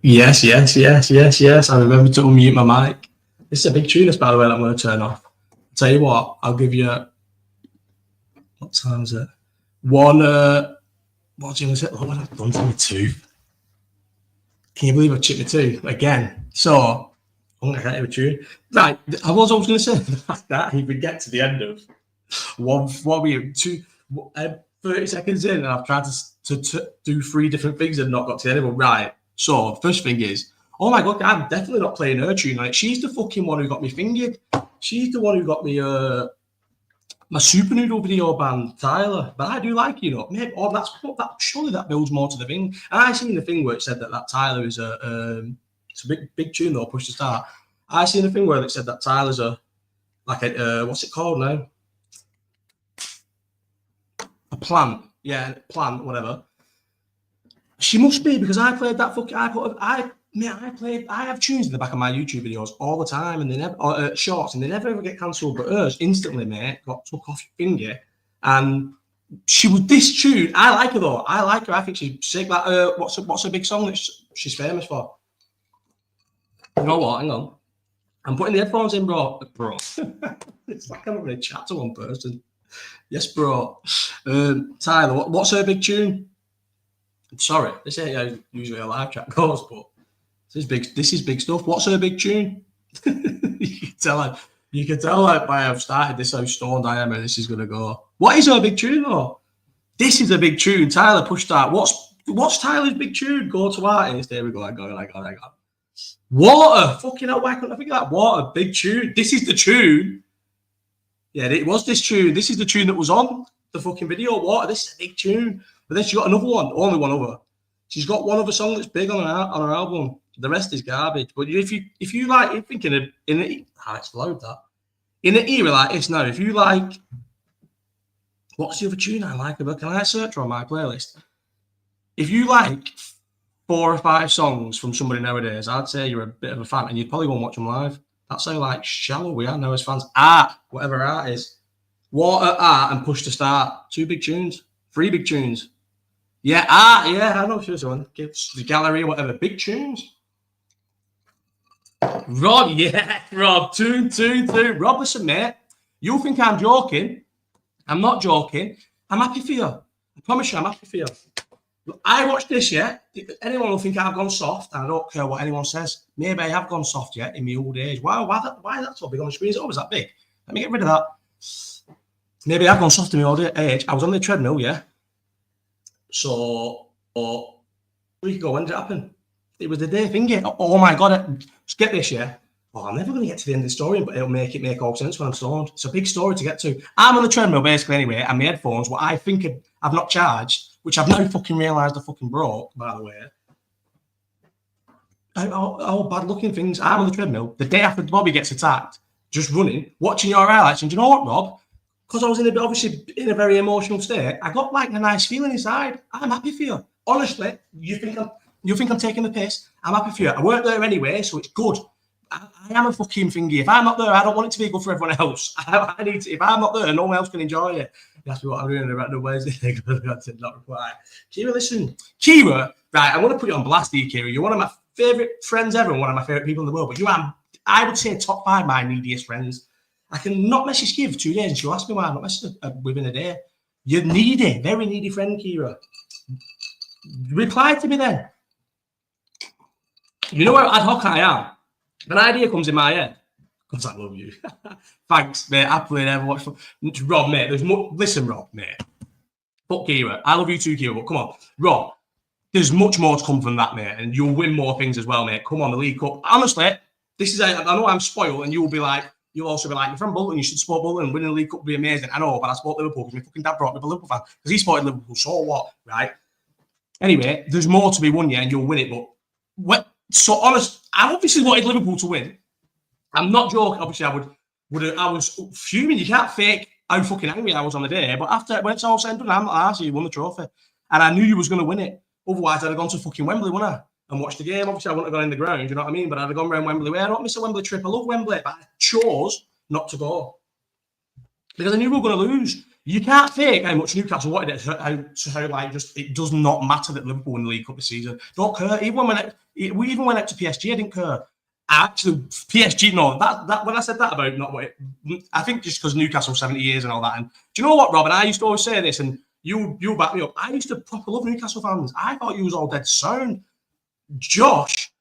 Yes. I remember to unmute my mic. This is a big tune, by the way, that I'm going to turn off. Tell you what, I'll give you. What time is it? One. What do you want to say? What have I done to my tooth? Can you believe I chipped my tooth again? So I'm going to hit a tune. Right, I was going to say the fact that he would get to the end of what were you 30 seconds in, and I've tried to do 3 different things and not got to the end of them. Right. So first thing is, oh my God, I'm definitely not playing her tune on it. She's the fucking one who got me fingered. She's the one who got me my Super Noodle video band, Tyler. But I do like, maybe surely that builds more to the thing. And I seen the thing where it said that Tyler is it's a big tune though, push to start. I seen the thing where it said that Tyler's what's it called now? A plant. Yeah, plant, whatever. She must be, because I played that I have tunes in the back of my YouTube videos all the time, and they never shorts, and they never ever get cancelled. But hers instantly, mate, got took off your finger, and she was this tune. I like her though. I like her. I think she's sick. Like, what's a big song that she's famous for? You know what? Hang on, I'm putting the headphones in, bro. It's like I'm going to chat to one person. Yes, bro. Tyler, what's her big tune? Sorry, this ain't how usually a live chat goes, but this is big stuff. What's her big tune? You can tell like by I've started this how stoned I am, and this is gonna go. What is her big tune though? This is a big tune. Tyler, push start. What's Tyler's big tune? Go to artist. There we go. I got. Water. Fucking hell, why couldn't I think of that? Water, big tune. This is the tune. Yeah, it was this tune. This is the tune that was on the fucking video. Water. This is a big tune. But then she got another one, only one other. She's got one other song that's big on her album. The rest is garbage. But if you like, you're thinking of it's loud that. In an era like this now, if you like, what's the other tune I like of her? Can I search her on my playlist? If you like 4 or 5 songs from somebody nowadays, I'd say you're a bit of a fan, and you'd probably go and watch them live. That's how like shallow we are now as fans. Art, whatever art is. Water, art, and push to start. 2 big tunes. 3 big tunes. Yeah, I know she was one. The gallery, whatever. Big tunes. Rob, yeah, Rob. Tune. Rob, listen, mate. You think I'm joking? I'm not joking. I'm happy for you. I promise you, I'm happy for you. I watched this, yeah. Anyone will think I've gone soft, and I don't care what anyone says. Maybe I have gone soft yet in my old age. Why is that so big on the screen? Is it always that big? Let me get rid of that. Maybe I've gone soft in my old age. I was on the treadmill, yeah. So, a week ago, when did it happen? It was the day thingy. Oh my God, just get this, yeah. Oh, I'm never going to get to the end of the story, but it'll make all sense when I'm stoned. It's a big story to get to. I'm on the treadmill, basically, anyway, and my headphones, what I think I've not charged, which I've now fucking realised I fucking broke, by the way. Oh, bad-looking things. I'm on the treadmill, the day after Bobby gets attacked, just running, watching your highlights, and do you know what, Rob? Because I was obviously in a very emotional state, I got like a nice feeling inside. I'm happy for you. Honestly, you think I'm taking the piss? I'm happy for you. I weren't there anyway, so it's good. I am a fucking thingy. If I'm not there, I don't want it to be good for everyone else. I need to. If I'm not there, no one else can enjoy it. That's what I'm doing about the Wednesday. I did not reply. Kira, listen. Kira, right, I want to put you on blast here, Kira. You're one of my favourite friends ever and one of my favourite people in the world. But you are, I would say, top 5 my neediest friends. I can not message Kira for 2 days and she'll ask me why I'm not messaging within a day. You're needy, very needy friend, Kira. Reply to me then. You know how ad hoc I am? An idea comes in my head. Because I love you. Thanks, mate. Happily never watched. Rob, mate, listen, Rob, mate. Fuck Kira. I love you too, Kira, but come on. Rob, there's much more to come from that, mate, and you'll win more things as well, mate. Come on, the League Cup. Honestly, I know I'm spoiled, and you'll also be like, you're from Bolton, you should support Bolton, winning the League Cup would be amazing. I know, but I support Liverpool because my fucking dad brought me up a Liverpool fan because he supported Liverpool, so what, right? Anyway, there's more to be won, yeah, and you'll win it, but so honest, I obviously wanted Liverpool to win. I'm not joking. Obviously, I was fuming. You can't fake how fucking angry I was on the day. But when it's all said and done, I'm not arsed. You won the trophy, and I knew you was going to win it. Otherwise, I'd have gone to fucking Wembley, wouldn't I? And watched the game. Obviously, I wouldn't have gone in the ground. You know what I mean? But I'd have gone around Wembley. I don't miss a Wembley trip. I love Wembley, but I chose not to go because I knew we were going to lose. You can't fake how much Newcastle wanted it. How like just it does not matter that Liverpool win the League Cup this season. Don't care. We even went out to PSG. I didn't care. Actually, PSG. No, that when I said that about not what I think just because Newcastle 70 years and all that. And do you know what, Rob? And I used to always say this, and you back me up. I used to proper love Newcastle fans. I thought you was all dead sound. Josh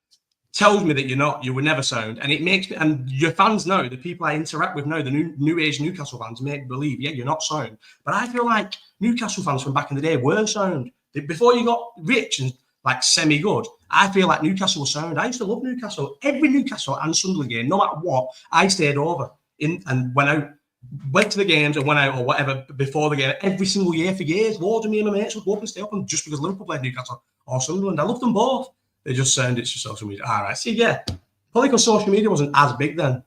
tells me that you're not. You were never sound, and it makes me. And your fans know, the people I interact with know, the new age Newcastle fans make me believe, yeah, you're not sound. But I feel like Newcastle fans from back in the day were sound. Before you got rich and like semi-good, I feel like Newcastle was sound. I used to love Newcastle. Every Newcastle and Sunderland game, no matter what, I stayed over and went out, went to the games and went out or whatever before the game every single year for years. Loads of me and my mates would go up and stay up, and just because Liverpool played Newcastle or Sunderland, I loved them both. They just sound it's just social media. All right, see, yeah, probably because social media wasn't as big then.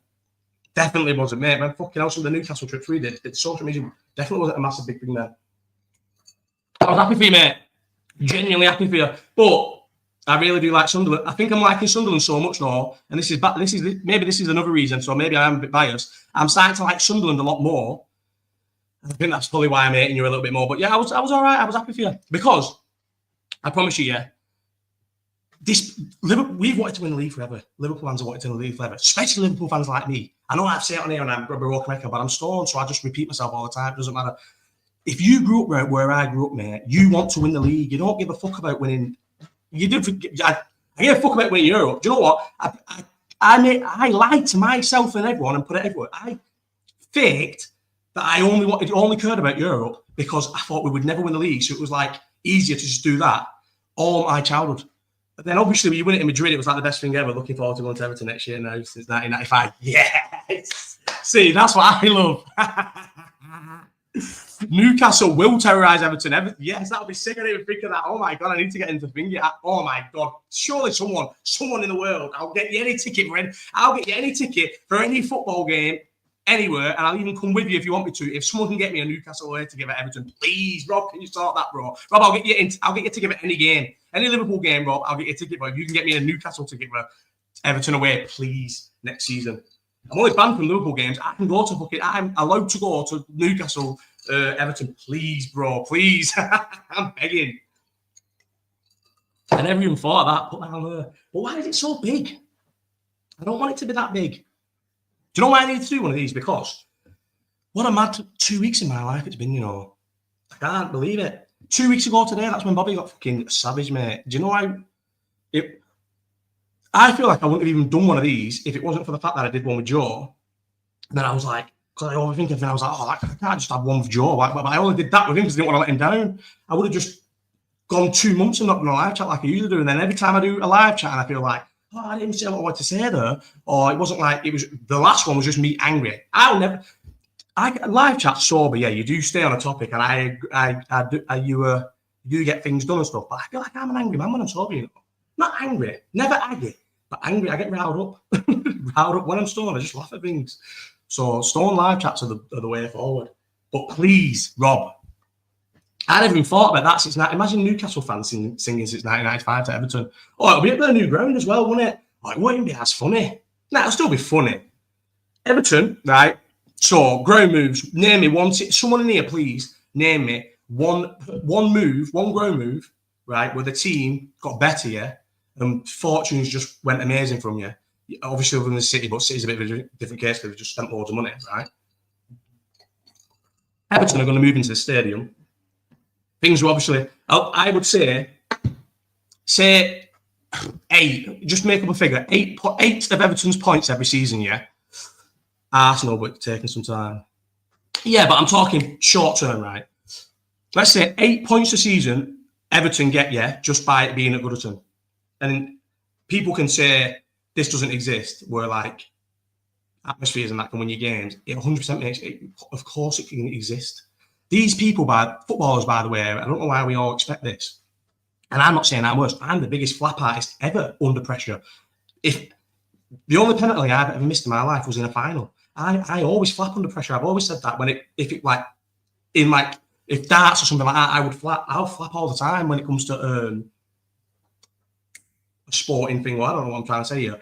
Definitely wasn't, mate. Man, fucking hell, some of the Newcastle trips we did, social media definitely wasn't a massive big thing then. I was happy for you, mate. Genuinely happy for you, but I really do like Sunderland. I think I'm liking Sunderland so much now, and this is another reason. So maybe I am a bit biased. I'm starting to like Sunderland a lot more. I think that's probably why I'm hating you a little bit more. But yeah, I was all right. I was happy for you because I promise you, yeah. We've wanted to win the league forever. Liverpool fans have wanted to win the league forever, especially Liverpool fans like me. I know I've said it on here and I'm a broken record, but I'm stoned, so I just repeat myself all the time. It doesn't matter. If you grew up where I grew up, mate, you want to win the league. You don't give a fuck about winning. You did. I give a fuck about winning Europe. Do you know what? I lied to myself and everyone and put it everywhere. I faked that I only cared about Europe because I thought we would never win the league, so it was like easier to just do that all my childhood. But then obviously when you win it in Madrid, it was like the best thing ever. Looking forward to going to Everton next year now since 1995. Yes! See, that's what I love. Newcastle will terrorise Everton. Yes, that would be sick. I didn't even think of that. Oh my God, I need to get into finger. Oh my God. Surely someone in the world, I'll get you any ticket for any football game anywhere, and I'll even come with you if you want me to. If someone can get me a Newcastle away ticket at Everton, please, Rob, can you sort that, bro? Rob, I'll get you ticket at any game. Any Liverpool game, Rob, I'll get you a ticket, but if you can get me a Newcastle ticket for Everton away, please, next season. I'm only banned from Liverpool games. I can go to I'm allowed to go to Newcastle, Everton. Please, bro, please. I'm begging. I never even thought of that. Put that on there. But why is it so big? I don't want it to be that big. Do you know why I need to do one of these? Because what a mad 2 weeks in my life it's been, you know. I can't believe it. 2 weeks ago today, that's when Bobby got fucking savage, mate. Do you know how I feel like I wouldn't have even done one of these if it wasn't for the fact that I did one with Joe. And then I was like, because I overthink everything, I was like, I can't just have one with Joe. But I only did that with him because I didn't want to let him down. I would have just gone 2 months and not done a live chat like I usually do. And then every time I do a live chat and I feel like, I didn't say what I wanted to say there. Or it wasn't like, it was, the last one was just me angry. Live chat sober, yeah, you do stay on a topic and you do get things done and stuff. But I feel like I'm an angry man when I'm sober, you know. Not angry, never angry, but angry. I get riled up. Riled up when I'm stoned. I just laugh at things. So stone live chats are the way forward. But please, Rob, I never even thought about that since imagine Newcastle fans singing since 1995 to Everton. Oh, it'll be at their new ground as well, won't it? Oh, it won't be as funny. Nah, it'll still be funny. Everton, right? So ground moves. Name me one. Someone in here, please. Name me one ground move, right? Where the team got better, yeah. And fortunes just went amazing from you. Obviously, other than the City, but City's a bit of a different case because they've just spent loads of money, right? Everton are going to move into the stadium. Things are obviously, I would say 8. Just make up a figure. 8 of Everton's points every season, yeah. Arsenal, but it's taking some time. Yeah, but I'm talking short term, right? Let's say 8 points a season Everton get, yeah, just by it being at Goodison. And people can say this doesn't exist, where like atmospheres and that can win your games. It 100% makes it. Of course, it can exist. These people, footballers, by the way, I don't know why we all expect this. And I'm not saying I'm worse. I'm the biggest flap artist ever under pressure. If the only penalty I've ever missed in my life was in a final, I always flap under pressure. I've always said that if darts or something like that, I'll flap all the time when it comes to a sporting thing. Well, I don't know what I'm trying to say here.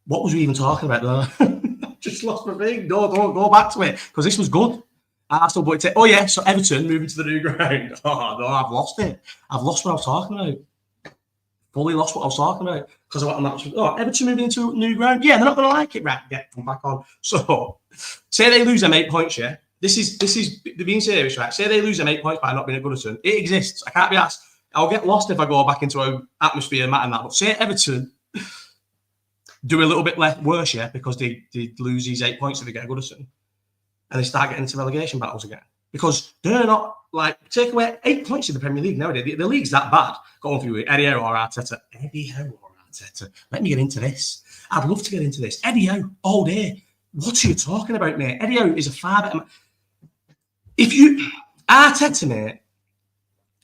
What was we even talking about there? Just lost my thing. No, don't go back to it because this was good. Arsenal, but oh yeah, so Everton moving to the new ground. Oh no, I've lost it. I've lost what I was talking about. Fully lost what I was talking about because of what I'm actually. Oh, Everton moving into new ground. Yeah, they're not going to like it. Right, come back on. So, say they lose them 8 points. Yeah, this is they're being serious, right? Say they lose them 8 points by not being at Goodison. It exists. I can't be asked. I'll get lost if I go back into an atmosphere and that. But say Everton do a little bit less worse, yeah, because they lose these 8 points if they get Goodison, and they start getting into relegation battles again because they're not. Like, take away 8 points in the Premier League nowadays. The league's that bad. Go on for you, Eddie Howe or Arteta. Eddie Howe or Arteta. Let me get into this. I'd love to get into this. Eddie Howe, all day. What are you talking about, mate? Eddie Howe is a far better man. Arteta, mate,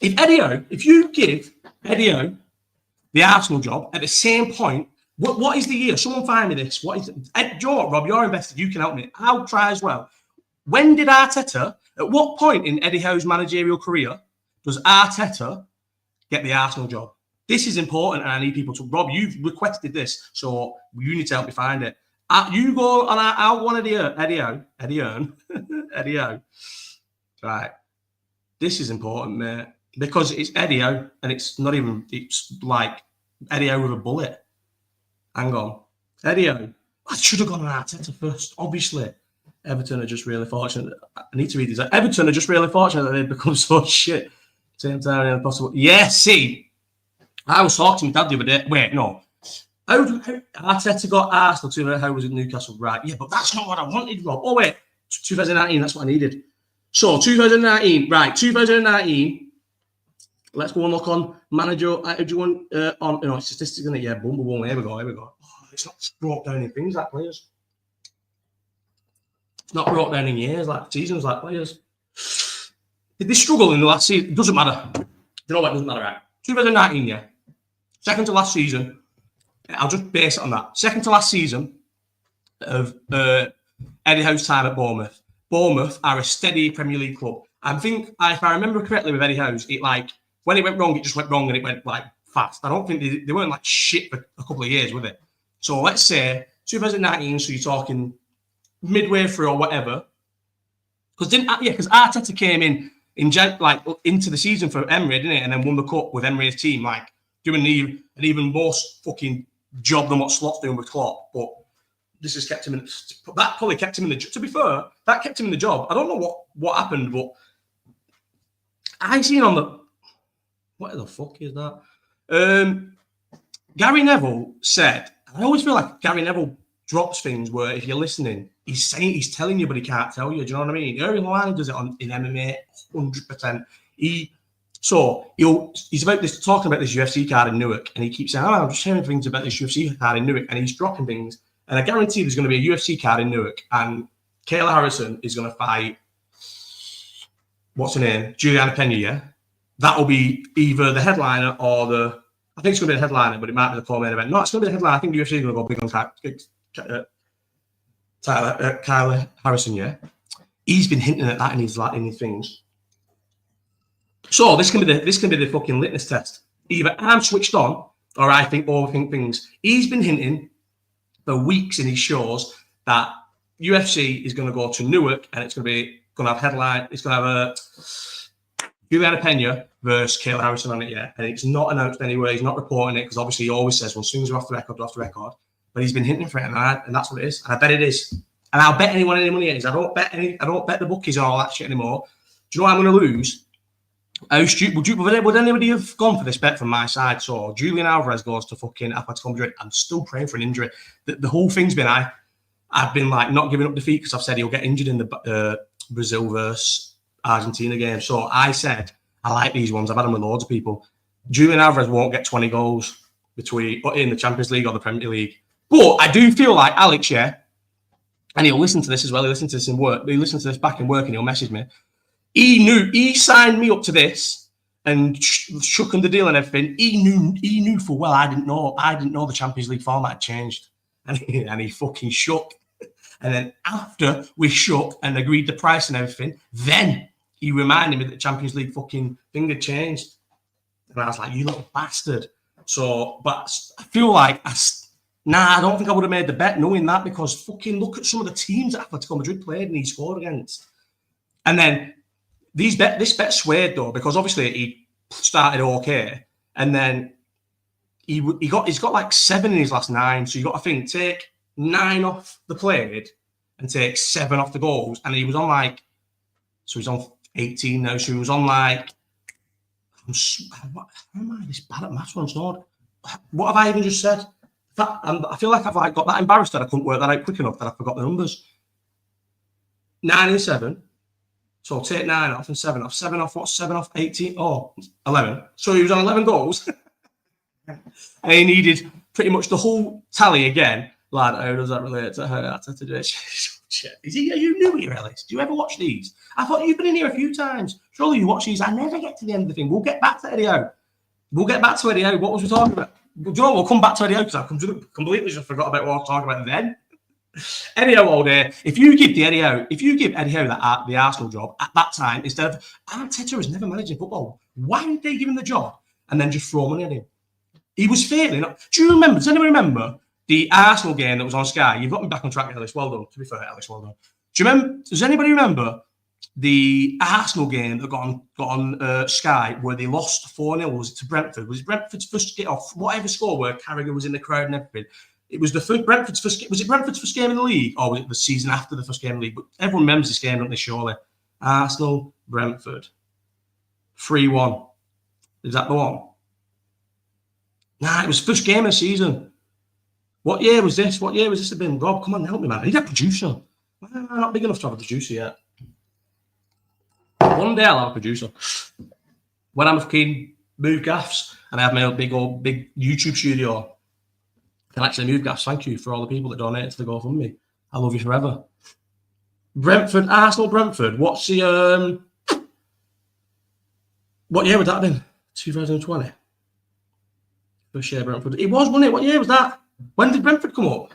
if you give Eddie Howe the Arsenal job at the same point, what is the year? Someone find me this. What is it? Rob, you're invested. You can help me. I'll try as well. When did Arteta, at what point in Eddie Howe's managerial career does Arteta get the Arsenal job? This is important, and I need people to. Rob, you've requested this, so you need to help me find it. You go on our one Eddie Howe. Eddie Howe. Right. This is important, mate, because it's Eddie Howe, and it's like Eddie Howe with a bullet. Hang on. Eddie Howe. I should have gone on Arteta first, obviously. Everton are just really fortunate. I need to read these. Everton are just really fortunate that they've become so shit. Same time and possible. Yeah, see, I was talking to my dad the other day. Wait, no. How Arteta got Arsenal to how was it Newcastle? Right, yeah, but that's not what I wanted, Rob. Oh, wait, 2019, that's what I needed. So, 2019, right, 2019. Let's go and look on manager. Do you want statistics, isn't it? Yeah, boom. Here we go. Oh, it's not brought down in things, that players. It's not brought down in years, like seasons, like players. Did they struggle in the last season? It doesn't matter. You know what? It doesn't matter, right? 2019, yeah. Second to last season. I'll just base it on that. Second to last season of Eddie Howe's time at Bournemouth. Bournemouth are a steady Premier League club. I think, if I remember correctly with Eddie Howe's, when it went wrong, it just went wrong and it went like fast. I don't think they weren't like shit for a couple of years with it. So let's say 2019, so you're talking midway through or whatever, because Arteta came in into the season for Emery, didn't it, and then won the cup with Emery's team, like doing an even more fucking job than what Slot's doing with Klopp. But this has kept him in. That probably kept him in the. To be fair, that kept him in the job. I don't know what happened, but I seen on the. What the fuck is that? Gary Neville said. I always feel like Gary Neville drops things where if you're listening, he's telling you, but he can't tell you. Do you know what I mean? Erling Haaland does it in MMA 100%. He's talking about this UFC card in Newark, and he keeps saying, I'm just hearing things about this UFC card in Newark, and he's dropping things. And I guarantee there's going to be a UFC card in Newark, and Kayla Harrison is going to fight, what's her name? Juliana Pena, yeah? That'll be either the headliner or I think it's going to be the headliner, but it might be the co-main event. No, it's going to be the headliner. I think the UFC is going to go big on Kayla Harrison, yeah? He's been hinting at that in his things. So this can be the fucking litmus test. Either I'm switched on or I overthink things. He's been hinting for weeks in his shows that UFC is going to go to Newark and it's going to have headline. It's going to have a Juliana Pena versus Kayla Harrison on it, yeah. And it's not announced anywhere. He's not reporting it because obviously he always says, well, as soon as you're off the record. But he's been hinting for it, and that's what it is. And I bet it is. And I'll bet anyone any money it is. I don't bet the bookies and all that shit anymore. Do you know what I'm going to lose? Would anybody have gone for this bet from my side? So Julian Alvarez goes to fucking Atletico Madrid. I'm still praying for an injury. The whole thing's been I've been like not giving up defeat because I've said he'll get injured in the Brazil versus Argentina game. So I said I like these ones. I've had them with loads of people. Julian Alvarez won't get 20 goals in the Champions League or the Premier League. But I do feel like Alex, yeah, and he'll listen to this as well. He'll listen to this in work. He'll listen to this back in work and he'll message me. He signed me up to this and shook him the deal and everything. He knew full well I didn't know the Champions League format had changed, and he fucking shook. And then after we shook and agreed the price and everything, then he reminded me that the Champions League fucking thing had changed, and I was like, "You little bastard!" So, but I feel like I don't think I would have made the bet knowing that, because fucking look at some of the teams that Atletico Madrid played and he scored against. And then this bet swayed though, because obviously he started okay, and then he's got like 7 in his last 9. So you got to think, take 9 off the played and take 7 off the goals, and he was on like, so he's on 18 now. So he was on like, how am I this bad at maths once not? What have I even just said? I feel like I've like got that embarrassed that I couldn't work that out quick enough that I forgot the numbers. 9 and 7. So take 9 off and 7 off. 7 off what? 7 off 18? Oh, 11. So he was on 11 goals. And he needed pretty much the whole tally again. Lad, how does that relate to her Arteta do it? Are you new here, Ellis? Do you ever watch these? I thought you've been in here a few times. Surely you watch these. I never get to the end of the thing. We'll get back to Eddie Howe. What was we talking about? Do you know what? We'll come back to Eddie Howe because I completely just forgot about what I was talking about then. Eddie Howe all day. If you give Eddie Howe the Arsenal job at that time, instead of Arteta was never managing football, why did they give him the job and then just throw money at him? He was failing. Do you remember? Does anyone remember the Arsenal game that was on Sky? You've got me back on track, Ellis. Well done. To be fair, Ellis, well done. Does anybody remember the Arsenal game that got on Sky where they lost 4-0? Was it to Brentford? Was it Brentford's first get off? Whatever score where Carragher was in the crowd and everything. It was Brentford's first game in the league, or was it the season after the first game in the league? But everyone remembers this game, don't they? Surely. Arsenal, Brentford, 3-1. Is that the one? Nah, it was first game of the season. What year was this? What year was this? Been Rob? Come on, help me, man. I need a producer. I'm not big enough to have a producer yet. One day I'll have a producer. When I'm fucking move gaffs and I have my big YouTube studio. Can actually move gaffs. Thank you for all the people that donated to the GoFundMe. I love you forever. Brentford, Arsenal, Brentford. What's the what year would that have been? 2020. First year Brentford. It was, wasn't it? What year was that? When did Brentford come up?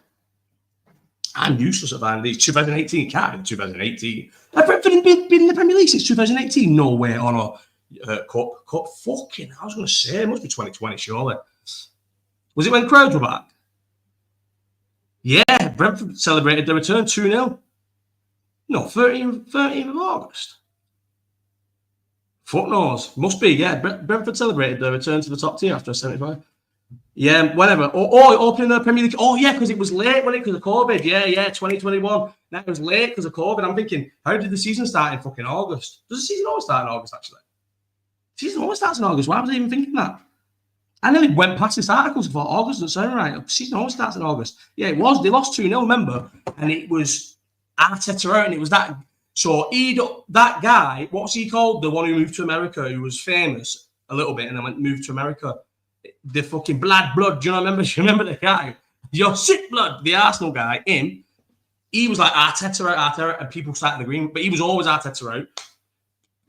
I'm useless at finding these. 2018. Can't be 2018. Have Brentford been in the Premier League since 2018? No way. Oh no. Cup. Fucking. I was going to say it must be 2020. Surely. Was it when crowds were back? Yeah, Brentford celebrated their return 2-0. No, 13th of August. Fuck knows. Must be, yeah. Brentford celebrated their return to the top tier after a 75. Yeah, whatever. Opening the Premier League. Oh, yeah, because it was late, wasn't it? Because of COVID. Yeah, 2021. Now it was late because of COVID. I'm thinking, how did the season start in fucking August? Does the season always start in August, actually? The season always starts in August. Why was I even thinking that? I nearly went past this article and thought August doesn't sound right. The season always starts in August. Yeah, it was. They lost 2-0, remember? And it was Arteta out, and it was that. So that guy, what's he called? The one who moved to America, who was famous a little bit, and then moved to America. The fucking blood. Do you remember the guy? Your sick blood, the Arsenal guy. Him. He was like Arteta out, and people started agreeing, but he was always Arteta out.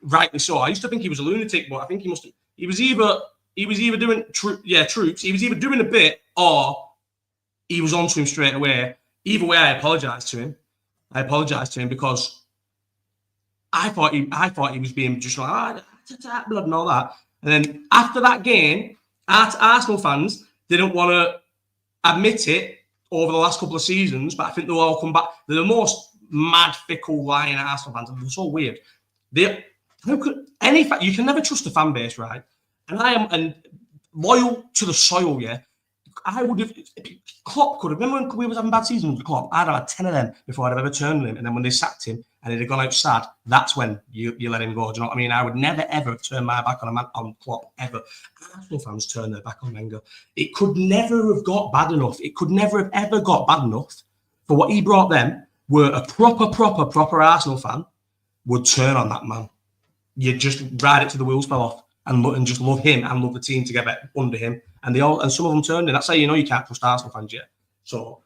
Rightly so. I used to think he was a lunatic, but I think he must. He was either doing troops. He was either doing a bit or he was onto him straight away. Either way, I apologized to him because I thought he was being just like blood and all that. And then after that game, Arsenal fans didn't want to admit it over the last couple of seasons, but I think they'll all come back. They're the most mad, fickle, lying Arsenal fans. They're so weird. You can never trust a fan base, right? And I am loyal to the soil, yeah. I would have. Klopp could have. Remember when we was having bad seasons with Klopp? I'd have had 10 of them before I'd have ever turned on him. And then when they sacked him and he'd have gone out sad, that's when you let him go. Do you know what I mean? I would never ever turn my back on Klopp ever. Arsenal fans turn their back on Wenger. It could never have got bad enough. It could never have ever got bad enough for what he brought them. Where a proper Arsenal fan would turn on that man. You'd just ride it till the wheels fell off. And just love him and love the team together under him. And some of them turned in. That's how you know you can't trust Arsenal fans yet. So,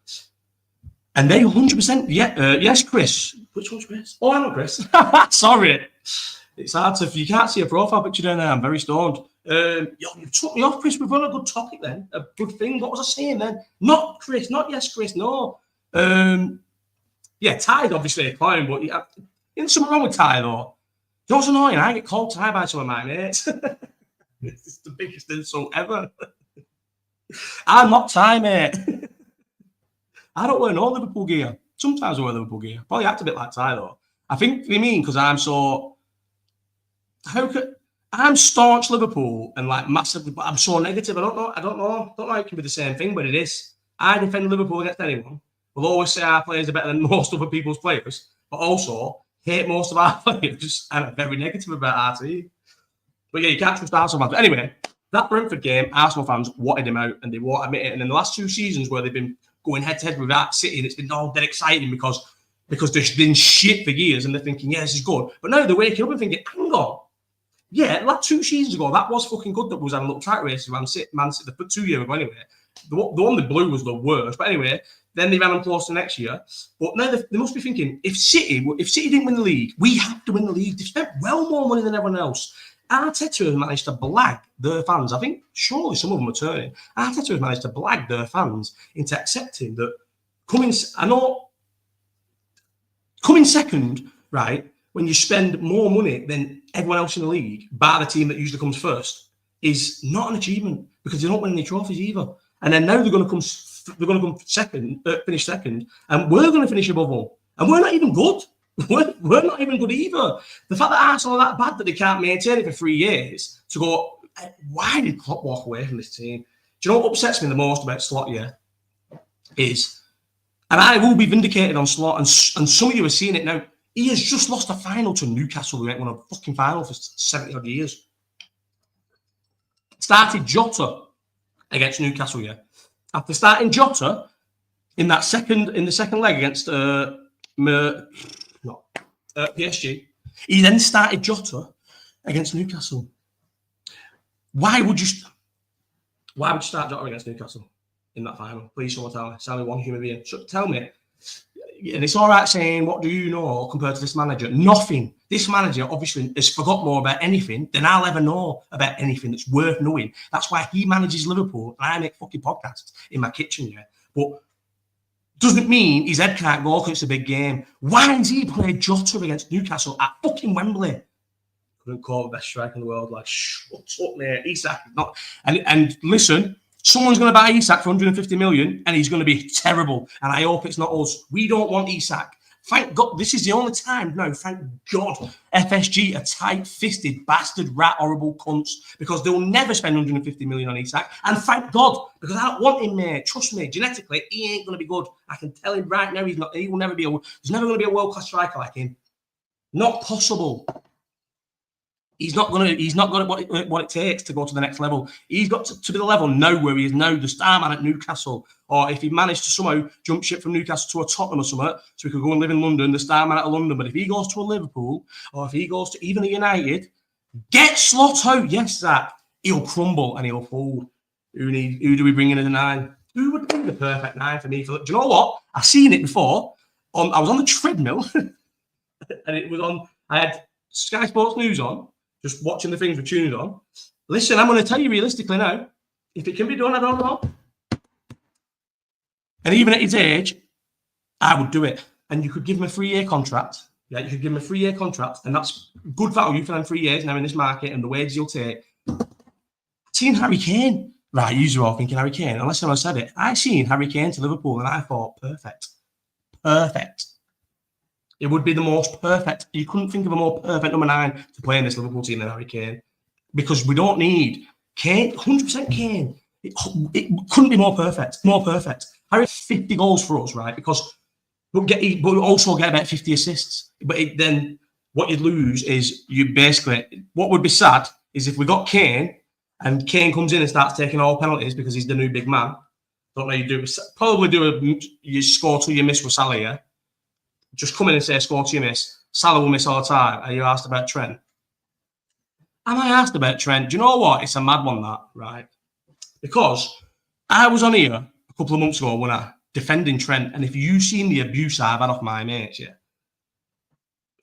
and they 100%, yes, Chris. Which one's Chris? Oh, I know Chris. Sorry. It's hard to, you can't see a profile picture down there. I'm very stoned. You took me off, Chris. We've run a good topic then. A good thing. What was I saying then? Not Chris, not yes, Chris, no. Ty's obviously a clown, but isn't something wrong with Ty though? You know what's annoying? I get called Ty by some of my mates. It's the biggest insult ever. I'm not Ty, mate. I don't wear no Liverpool gear. Sometimes I wear Liverpool gear. Probably act a bit like Ty, though. I think they mean because I'm I'm staunch Liverpool and like massively, but I'm so negative. I don't know how it can be the same thing, but it is. I defend Liverpool against anyone. We'll always say our players are better than most other people's players, but also hate most of our players and are very negative about our team. But yeah, you can't trust Arsenal fans. But anyway, that Brentford game, Arsenal fans wanted him out and they won't admit it. And in the last 2 seasons where they've been going head to head with that City, and it's been all dead exciting because they've been shit for years and they're thinking, yeah, this is good. But now they're waking up and thinking, hang on. Yeah, like 2 seasons ago, that was fucking good that was having a little track race with Man City, 2 years ago anyway. The one they blew was the worst. But anyway, then they ran them close to next year. But now they must be thinking, if City didn't win the league, we have to win the league. They've spent well more money than everyone else. Arteta has managed to blag their fans. I think surely some of them are turning. Arteta has managed to blag their fans into accepting that coming second, right, when you spend more money than everyone else in the league, bar the team that usually comes first, is not an achievement because they don't win any trophies either. And then now they're going to come second, finish second, and we're going to finish above them. And we're not even good. We're not even good either. The fact that Arsenal are that bad that they can't maintain it for 3 years to go, why did Klopp walk away from this team? Do you know what upsets me the most about Slot, is, and I will be vindicated on Slot, and some of you are seeing it now, he has just lost a final to Newcastle, who ain't won a fucking final for 70 odd years. Started Jota against Newcastle, After starting Jota in the second leg against PSG, he then started Jota against Newcastle. Why would you start Jota against Newcastle in that final? Please, someone tell me. It's only one human being. So tell me. And it's all right saying, what do you know compared to this manager? Nothing. This manager obviously has forgot more about anything than I'll ever know about anything that's worth knowing. That's why he manages Liverpool and I make fucking podcasts in my kitchen, But doesn't mean his head can't go because it's a big game. Why has he played Jota against Newcastle at fucking Wembley? Couldn't call the best striker in the world. Like, shut up, mate. Isak not. And listen, someone's going to buy Isak for 150 million and he's going to be terrible. And I hope it's not us. We don't want Isak. Thank God, this is the only time now, thank God, FSG are tight-fisted, bastard, rat, horrible cunts, because they'll never spend 150 million on Isak. And thank God, because I don't want him, mate. Trust me, genetically, he ain't going to be good. I can tell him right now, he will never be there's never going to be a world-class striker like him. Not possible. He's not got what it takes to go to the next level. He's got to be the level now where he is now, the star man at Newcastle. Or if he managed to somehow jump ship from Newcastle to a Tottenham or something, so he could go and live in London, the star man at London. But if he goes to a Liverpool, or if he goes to even a United, get Slot out. Yes, Zach. He'll crumble and he'll fold. Who do we bring in as a 9? Who would be the perfect 9 for me? Do you know what? I've seen it before. I was on the treadmill, and it was on. I had Sky Sports News on. Just watching the things we're tuned on. Listen, I'm going to tell you realistically now, if it can be done, I don't know. And even at his age, I would do it. And you could give him a 3-year contract. Yeah, you could give him a 3-year contract, and that's good value for them 3 years now in this market and the wages he'll take. I've seen Harry Kane. Right, you're all thinking Harry Kane. Unless someone said it. I seen Harry Kane to Liverpool, and I thought, perfect. Perfect. It would be the most perfect. You couldn't think of a more perfect number 9 to play in this Liverpool team than Harry Kane. Because we don't need Kane, 100% Kane. It couldn't be more perfect. More perfect. Harry 50 goals for us, right? Because we'll also get about 50 assists. But then what you'd lose is what would be sad is if we got Kane and Kane comes in and starts taking all penalties because he's the new big man. Don't know you score till you miss with Salah, yeah? Just come in and say, score to you miss. Salah will miss all the time. Are you asked about Trent? Am I asked about Trent? Do you know what? It's a mad one, that, right? Because I was on here a couple of months ago when I defending Trent, and if you've seen the abuse I've had off my mates,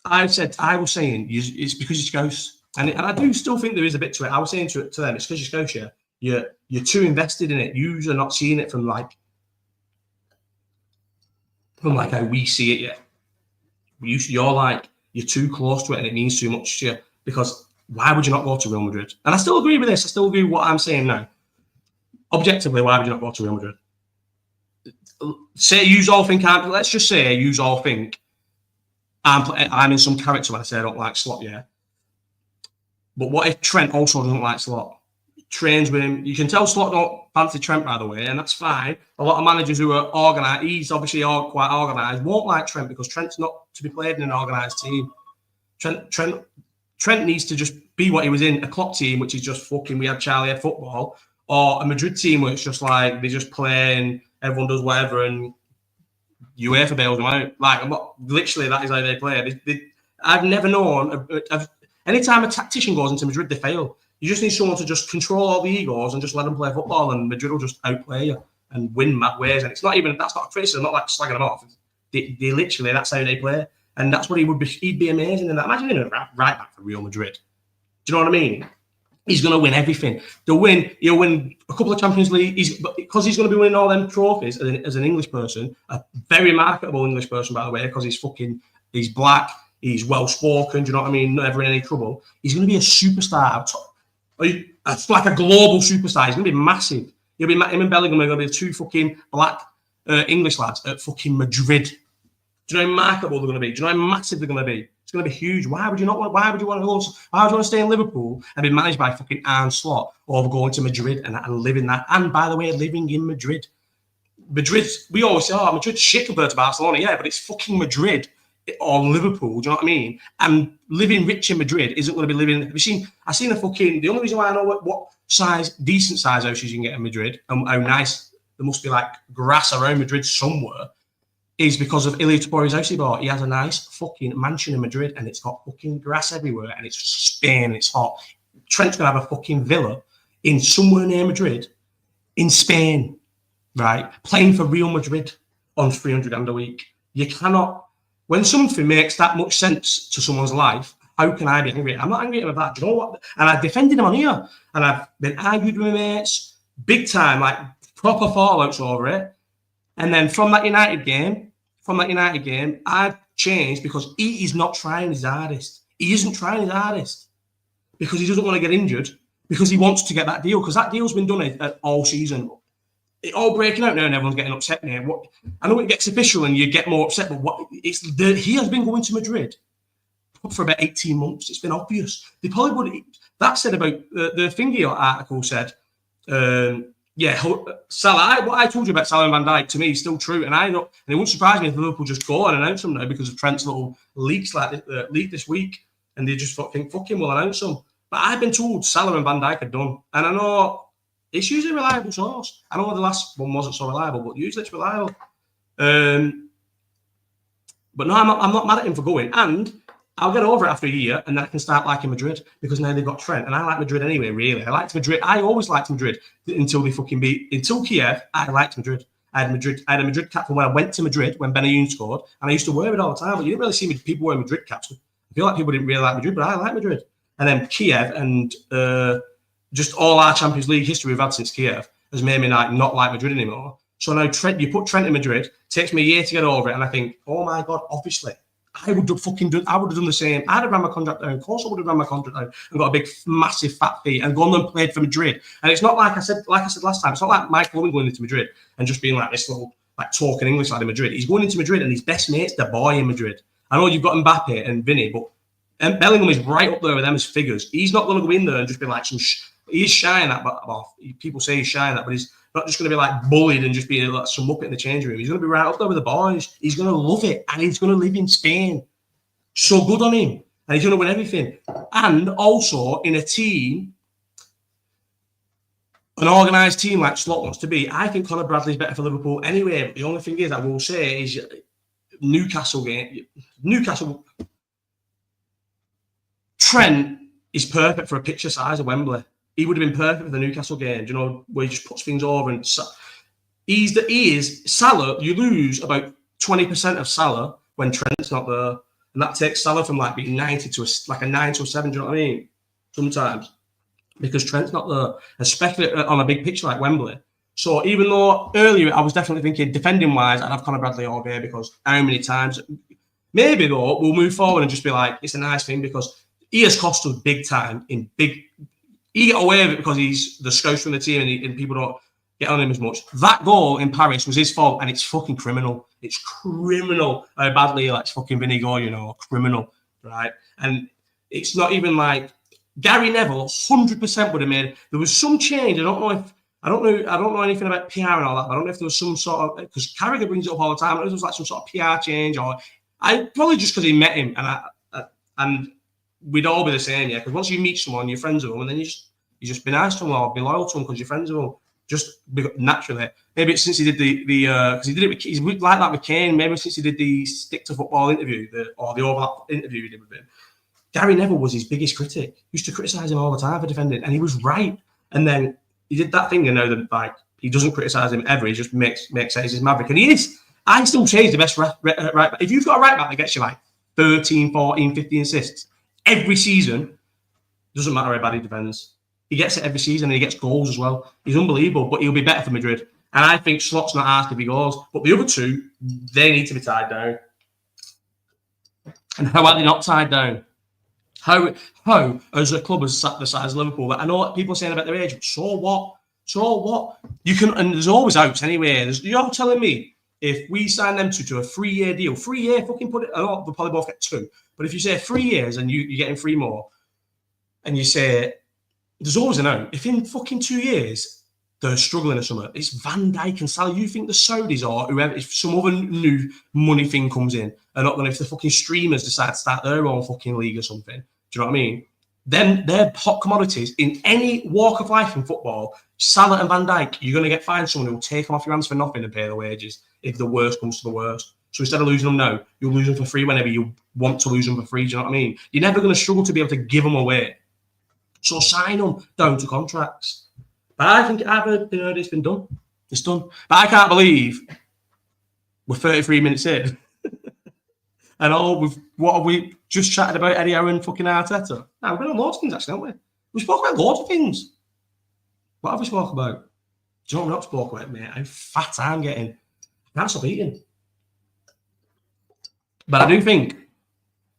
I was saying, it's because you're Scouse. And I do still think there is a bit to it. I was saying to them, it's because you're Scouse, You're too invested in it. You're not seeing it from how we see it yet. You're too close to it and it means too much to you, because why would you not go to Real Madrid? And I still agree with this. I still agree with what I'm saying now. Objectively, why would you not go to Real Madrid? Let's just say you all think I'm in some character when I say I don't like Slot, yeah. But what if Trent also doesn't like Slot? Trains with him. You can tell Slot don't fancy Trent, by the way, and that's fine. A lot of managers who are organised, he's obviously quite organised, won't like Trent because Trent's not to be played in an organised team. Trent needs to just be what he was in, a Klopp team, which is just fucking, we had Charlie Head football, or a Madrid team where it's just like, they just play and everyone does whatever and UEFA bails them out. Like, literally, that is how they play. I've never known, anytime a tactician goes into Madrid, they fail. You just need someone to just control all the egos and just let them play football, and Madrid will just outplay you and win mad ways. And it's not even, that's not a criticism, not like slagging them off. They literally, that's how they play. And that's what he'd be amazing in that. Imagine him right back for Real Madrid. Do you know what I mean? He's going to win everything. He'll win a couple of Champions League. Because he's going to be winning all them trophies as an English person, a very marketable English person, by the way, because he's black, he's well-spoken, do you know what I mean? Never in any trouble. He's going to be a superstar. It's like a global superstar. He's going to be massive. Him and Bellingham are going to be the two fucking black English lads at fucking Madrid. Do you know how marketable they're going to be? Do you know how massive they're going to be? It's going to be huge. Why would you want to stay in Liverpool and be managed by fucking Arne Slot, or going to Madrid and live in that? And by the way, living in Madrid. We always say, Madrid's shit compared to Barcelona. Yeah, but it's fucking Madrid or Liverpool. Do you know what I mean? And living rich in Madrid isn't going to be living. I've seen the only reason why I know what decent size houses you can get in Madrid and how nice there must be like grass around Madrid somewhere, is because of Ilya Topori's house he bought. He has a nice fucking mansion in Madrid and it's got fucking grass everywhere and it's Spain and it's hot. Trent's going to have a fucking villa in somewhere near Madrid in Spain, right? Playing for Real Madrid on 300 grand a week. You cannot, when something makes that much sense to someone's life, how can I be angry? I'm not angry at him about that. Do you know what? And I defended him on here and I've been argued with my mates, big time, like proper fallouts over it. And then from that United game, I've changed because he is not trying his hardest. He isn't trying his hardest because he doesn't want to get injured, because he wants to get that deal, because that deal's been done all season. It's all breaking out now and everyone's getting upset now. I know it gets official and you get more upset, but he has been going to Madrid for about 18 months. It's been obvious. They probably would. That said about the Thingy article said, Salah. What I told you about Salah and Van Dijk, to me, is still true. And it wouldn't surprise me if Liverpool just go and announce them now because of Trent's little leaks leak this week, and they just fucking will announce them. But I've been told Salah and Van Dijk are done, and I know it's usually a reliable source. I know the last one wasn't so reliable, but usually it's reliable. But no, I'm not mad at him for going, and I'll get over it after a year, and then I can start liking Madrid because now they've got Trent, and I like Madrid anyway. Really, I liked Madrid. I always liked Madrid until Kiev. I liked Madrid. I had a Madrid cap from when I went to Madrid when Benayoun scored, and I used to wear it all the time. But you didn't really see people wearing Madrid caps. I feel like people didn't really like Madrid, but I like Madrid. And then Kiev and just all our Champions League history we've had since Kiev has made me not like Madrid anymore. So now you put Trent in Madrid, takes me a year to get over it, and I think, oh my God, obviously. I would have done the same. I'd have ran my contract down. Of course, I would have ran my contract down and got a big, massive fat fee and gone and played for Madrid. And it's not like I said last time. It's not like Mike Owen going into Madrid and just being like this little talking English lad in Madrid. He's going into Madrid and his best mate's the boy in Madrid. I know you've got Mbappe and Vinny, but Bellingham is right up there with them as figures. He's not going to go in there and just be like he's shy in that. But people say he's shy in that, but he's not just going to be like bullied and just be like some muppet in the changing room. He's going to be right up there with the boys. He's going to love it, and he's going to live in Spain. So good on him, and he's going to win everything. And also in a team, an organised team like Slot wants to be. I think Conor Bradley's better for Liverpool anyway. But the only thing is, I will say, is Newcastle. Trent is perfect for a picture size of Wembley. He would have been perfect for the Newcastle game, you know, where he just puts things over. And he is Salah. You lose about 20% of Salah when Trent's not there, and that takes Salah from being 90 to a 9 to a 7. Do you know what I mean? Sometimes because Trent's not there, especially on a big pitch like Wembley. So even though earlier I was definitely thinking defending wise, I'd have Conor Bradley all day because how many times? Maybe though we'll move forward and just be like, it's a nice thing because he has cost us big time in big. He get away with it because he's the scout from the team and people don't. get on him as much. That goal in Paris was his fault, and it's fucking criminal. It's criminal how badly he lets fucking Vinny go, you know, criminal, right? And it's not even like Gary Neville 100% would have made. There was some change. I don't know anything about PR and all that. But I don't know if there was some sort of, because Carragher brings it up all the time. I don't know if there was like some sort of PR change, or I probably just because he met him, and we'd all be the same, yeah. Because once you meet someone, you're friends with them, and then you just be nice to them or be loyal to them because you're friends with them. Just naturally. Maybe it's since he did the because he did it. He's like that with Kane. Maybe since he did the stick to football interview, or the overlap interview he did with him. Gary Neville was his biggest critic. He used to criticise him all the time for defending, and he was right. And then he did that thing, you know, that like he doesn't criticise him ever. He just makes sense. He's maverick, and he is. I still change the best right back. If you've got a right back that gets you like 13, 14, 15 assists every season, doesn't matter how bad he defends. He gets it every season, and he gets goals as well. He's unbelievable, but he'll be better for Madrid. And I think Slot's not asked if he goes. But the other two, they need to be tied down. And how are they not tied down? How as a club has sat the size of Liverpool, I know what people are saying about their age, but so what? So what? You can, and there's always outs anyway. You're telling me if we sign them to a 3-year deal, 3-year, fucking put it, I know they'll probably both get 2. But if you say 3 years and you're getting 3 more, and you say, there's always an out. If in fucking 2 years they're struggling or something, it's Van Dijk and Salah. You think the Saudis or whoever, if some other new money thing comes in, are not going to, if the fucking streamers decide to start their own fucking league or something, do you know what I mean? Then they're hot commodities in any walk of life in football. Salah and Van Dijk, you're going to find someone who will take them off your hands for nothing and pay the wages if the worst comes to the worst. So instead of losing them now, you'll lose them for free whenever you want to lose them for free. Do you know what I mean? You're never going to struggle to be able to give them away. So sign them down to contracts. But I think I've heard it's been done. It's done. But I can't believe we're 33 minutes in. And what have we just chatted about Eddie Howe and fucking Arteta? No, we've been on loads of things actually, haven't we? We spoke about loads of things. What have we spoke about? Do you know what we've not spoke about, mate? How fat I'm getting. I can't stop eating. But I do think,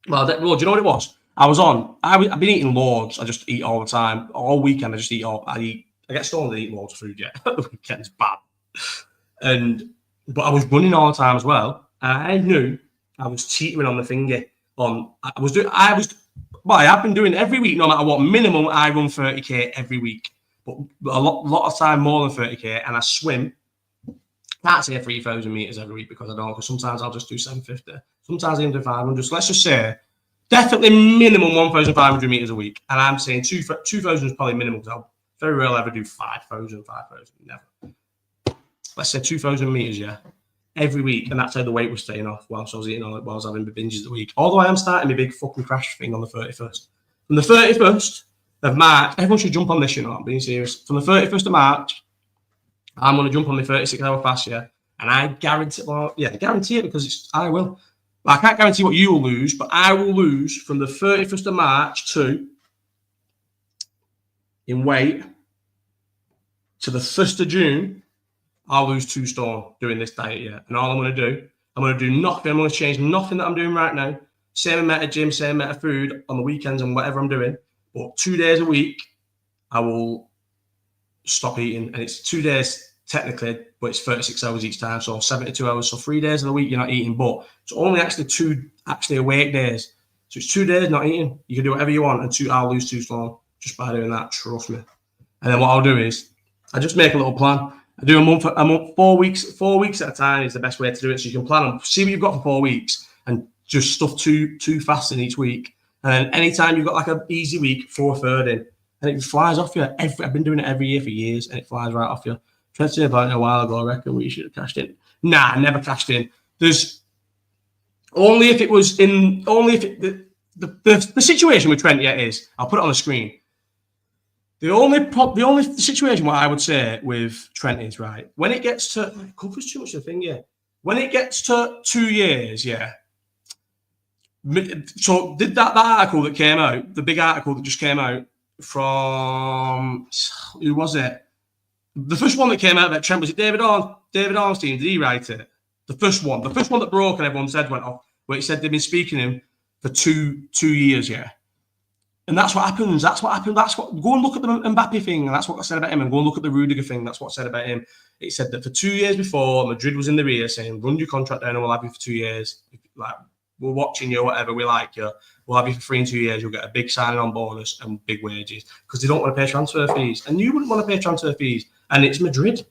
well, do you know what it was? I've been eating loads. I just eat all the time. All weekend, I just eat I get stoned and eat loads of food, yeah. The weekend's bad. But I was running all the time as well. And I knew I was teetering on the finger. I have been doing every week, no matter what. Minimum, I run 30k every week. But a lot of time more than 30k. And I swim. Can't say 3,000 meters every week because I don't. Because sometimes I'll just do 750. Sometimes I can do 500. So let's just say definitely minimum 1,500 meters a week. And I'm saying 2,000 is probably minimum because I'll very rarely ever do 5,000. Never. Let's say 2,000 meters, yeah, every week. And that's how the weight was staying off whilst I was eating all it, whilst I was having binges of the week. Although I am starting my big fucking crash thing on the 31st. From the 31st of March, everyone should jump on this, you know, I'm being serious. From the 31st of March, I'm going to jump on my 36-hour fast, yeah. And I guarantee it because I will. I can't guarantee what you will lose, but I will lose from the 31st of March in weight to the 1st of June. I'll lose 2 stone doing this diet, yeah. And all I'm going to do nothing. I'm going to change nothing that I'm doing right now. Same amount of gym, same amount of food on the weekends and whatever I'm doing. But 2 days a week, I will stop eating. And it's 2 days technically, but it's 36 hours each time. So 72 hours. So 3 days of the week, you're not eating. But it's only actually 2 awake days. So it's 2 days not eating. You can do whatever you want. And I'll lose 2 stone just by doing that. Trust me. And then what I'll do is I just make a little plan. I do a month, 4 weeks. 4 weeks at a time is the best way to do it. So you can plan on, see what you've got for 4 weeks and just stuff two fasts in each week. And then anytime you've got like an easy week, 4 third in. And it flies off you. I've been doing it every year for years and it flies right off you. Trent said about it a while ago, I reckon we should have cashed in. Nah, never cashed in. There's only if it was in, only if it, the situation with Trent yet is, I'll put it on the screen. The only situation what I would say with Trent is, right, when it gets to, it covers too much of the thing, yeah. When it gets to 2 years, yeah. So did that article that came out, the big article that just came out from, who was it? The first one that came out about Trent, was it David Ornstein? Did he write it? The first one that broke and everyone said went off, where he said they've been speaking to him for two years, yeah. And that's what happens. That's what happened. That's what. Go and look at the Mbappe thing, and that's what I said about him. And go and look at the Rudiger thing. That's what I said about him. It said that for 2 years before, Madrid was in the rear saying, "Run your contract down, and we'll have you for 2 years. Like we're watching you, whatever. We like you. We'll have you for 3 and 2 years. You'll get a big signing on bonus and big wages because they don't want to pay transfer fees, and you wouldn't want to pay transfer fees. And it's Madrid,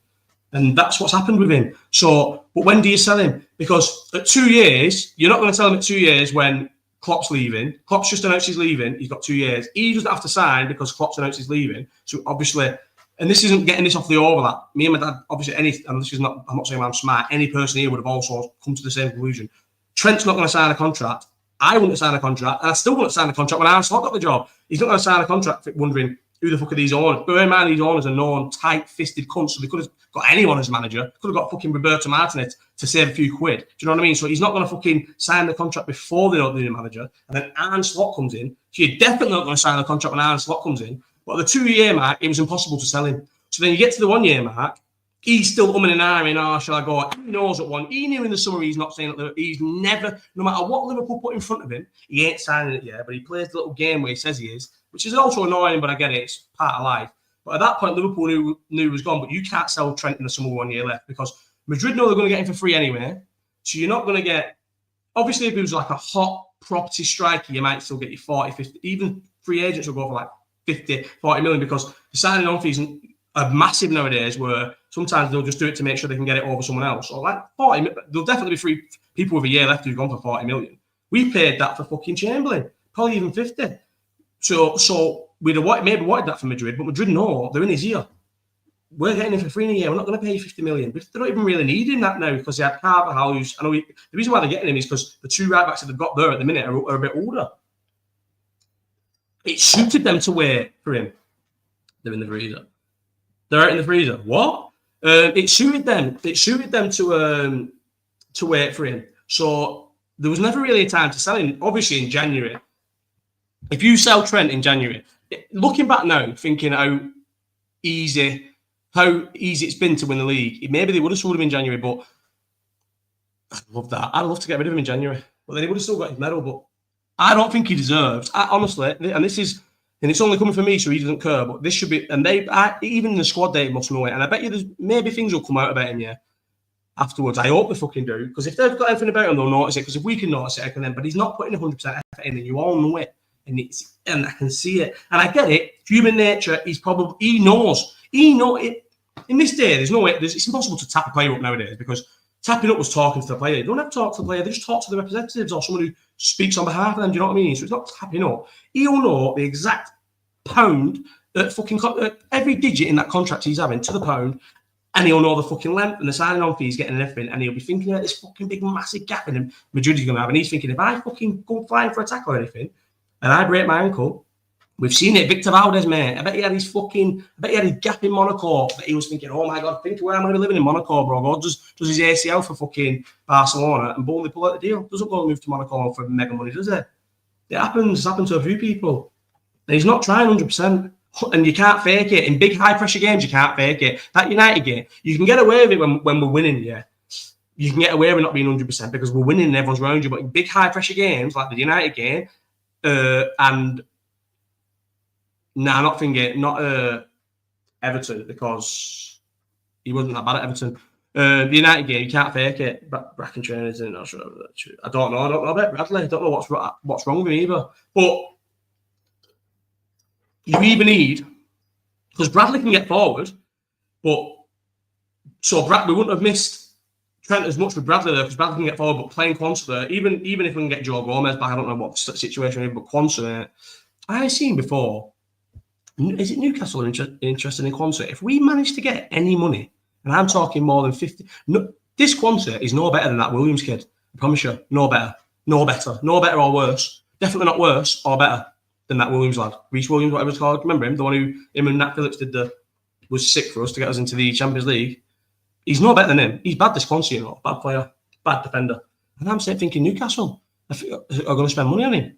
and that's what's happened with him. So, but when do you sell him? Because at 2 years, you're not going to sell him at 2 years when Klopp's leaving. Klopp's just announced he's leaving. He's got 2 years. He doesn't have to sign because Klopp's announced he's leaving. So obviously, and this isn't getting this off the overlap. Me and my dad, obviously, and this is not, I'm not saying I'm smart. Any person here would have also come to the same conclusion. Trent's not going to sign a contract. I wouldn't sign a contract. And I still wouldn't sign a contract when Arne Slot got the job. He's not going to sign a contract wondering who the fuck are these owners. Bear in mind, these owners are known tight-fisted cunts. So they could have got anyone as manager. Could have got fucking Roberto Martinez to save a few quid. Do you know what I mean? So he's not going to fucking sign the contract before they know the new manager. And then Arne Slot comes in. So you're definitely not going to sign the contract when Arne Slot comes in. But at the 2 year mark, it was impossible to sell him. So then you get to the 1 year mark. He's still umming and ahhing, shall I go? He knows at one. He knew in the summer he's not saying that he's never, no matter what Liverpool put in front of him, he ain't signing it yet. But he plays the little game where he says he is, which is also annoying, but I get it. It's part of life. But at that point, Liverpool knew he was gone. But you can't sell Trent in the summer 1 year left because Madrid know they're going to get him for free anyway. So you're not going to get, obviously, if it was like a hot property striker, you might still get you 40, 50. Even free agents will go for like 50, 40 million because the signing on fees are massive nowadays where sometimes they'll just do it to make sure they can get it over someone else. Or like 40, there'll definitely be free people with a year left who've gone for 40 million. We paid that for fucking Chamberlain, probably even 50. So we'd have maybe wanted that for Madrid, but Madrid know they're in his ear. We're getting him for free in a year. We're not going to pay you 50 million. But they don't even really need him that now because they had Carver, Howe. The reason why they're getting him is because the 2 right backs that they've got there at the minute are a bit older. It suited them to wait for him. They're in the freezer. They're out in the freezer. What? It suited them. It suited them to wait for him. So there was never really a time to sell him. Obviously, in January, if you sell Trent in January, looking back now, thinking how easy it's been to win the league, maybe they would have sold him in January. But I'd love that. I'd love to get rid of him in January. But then he would have still got his medal. But I don't think he deserves. Honestly, and this is. And it's only coming from me, so he doesn't care. But this should be, and even in the squad, they must know it. And I bet you there's maybe things will come out about him, yeah, afterwards. I hope they fucking do. Because if they've got anything about him, they'll notice it. Because if we can notice it, I can then. But he's not putting 100% effort in, and you all know it. And I can see it. And I get it. Human nature, he knows. He knows it. In this day, there's no way, it's impossible to tap a player up nowadays because tapping up was talking to the player. You don't have to talk to the player. They just talk to the representatives or someone who speaks on behalf of them. Do you know what I mean? So it's not tapping up. He'll know the exact pound every digit in that contract he's having to the pound, and he'll know the fucking length and the signing on fees getting and everything, and he'll be thinking about this fucking big massive gap in him Madrid is going to have, and he's thinking if I fucking go flying for a tackle or anything and I break my ankle, we've seen it, Victor Valdez, mate. I bet he had his gap in Monaco, but he was thinking, oh my god, think where I'm going to be living in Monaco, bro. God does his ACL for fucking Barcelona and boldly pull out the deal. Doesn't go and move to Monaco for mega money, does it? It happens. It's happened to a few people. And he's not trying 100%. And you can't fake it. In big high-pressure games, you can't fake it. That United game, you can get away with it when we're winning, yeah. You can get away with not being 100% because we're winning and everyone's around you. But in big high-pressure games, like the United game, not Everton, because he wasn't that bad at Everton. The United game, you can't fake it. Bracken trainers, not sure. I don't know about Bradley. I don't know what's wrong with him either. But you even need, because Bradley can get forward, but so we wouldn't have missed Trent as much with Bradley there because Bradley can get forward, but playing Quansah there, even if we can get Joe Gomez back, I don't know what situation is, but Quansah, I've seen before. Is it Newcastle interested in Quansah? If we manage to get any money, and I'm talking more than 50, this Quansah is no better than that Williams kid. I promise you, no better or worse. Definitely not worse or better than that Williams lad. Reece Williams, whatever it's called. Remember him? The one who him and Nat Phillips was sick for us to get us into the Champions League. He's no better than him. He's bad, this Quansah, you know. Bad player, bad defender. And I'm thinking Newcastle are going to spend money on him.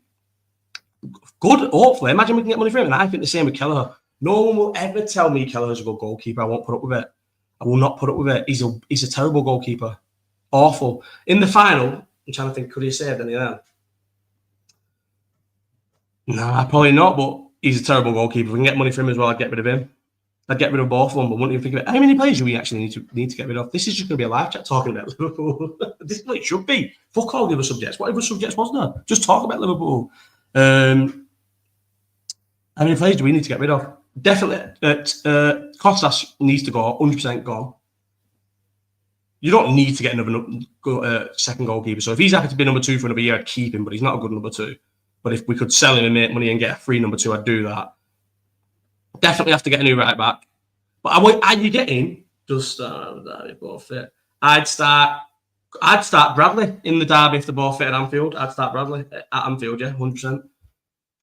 Good, hopefully. Imagine we can get money for him. And I think the same with Kelleher. No one will ever tell me Kelleher's a good goalkeeper. I won't put up with it. I will not put up with it. He's a terrible goalkeeper. Awful. In the final, I'm trying to think, could he have saved any of them? Nah, probably not, but he's a terrible goalkeeper. If we can get money for him as well, I'd get rid of him. I'd get rid of both of them, but wouldn't even think of it. How many players do we actually need to get rid of? This is just going to be a live chat talking about Liverpool. This is what it should be. Fuck all the other subjects. What other subjects was there? Just talk about Liverpool. How many players do we need to get rid of? Definitely, Kostas needs to go. 100% gone. You don't need to get another second goalkeeper. So if he's happy to be number 2 for another year, I'd keep him, but he's not a good number 2. But if we could sell him and make money and get a free number 2, I'd do that. Definitely have to get a new right back. But you get in, just both fit. I'd start Bradley in the derby if they're both fit at Anfield. I'd start Bradley at Anfield, yeah, 100%.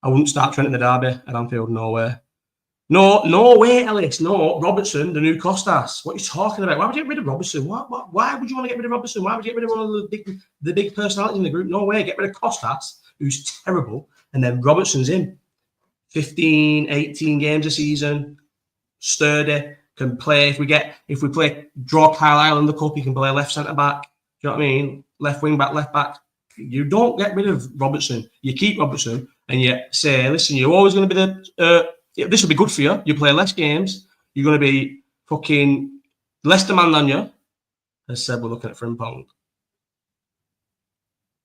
I wouldn't start Trent in the derby at Anfield, no way. No way, Ellis. No, Robertson, the new Kostas. What are you talking about? Why would you get rid of Robertson? Why would you want to get rid of Robertson? Why would you get rid of one of the big personalities in the group? No way. Get rid of Kostas, who's terrible, and then Robertson's in. 15, 18 games a season, sturdy, can play. If we play draw Carlisle in the cup, he can play left centre back. Do you know what I mean? Left wing back, left back. You don't get rid of Robertson. You keep Robertson, and you say, listen, you're always going to be this will be good for you. You play less games. You're going to be fucking less demand on you. As said, we're looking at Frimpong.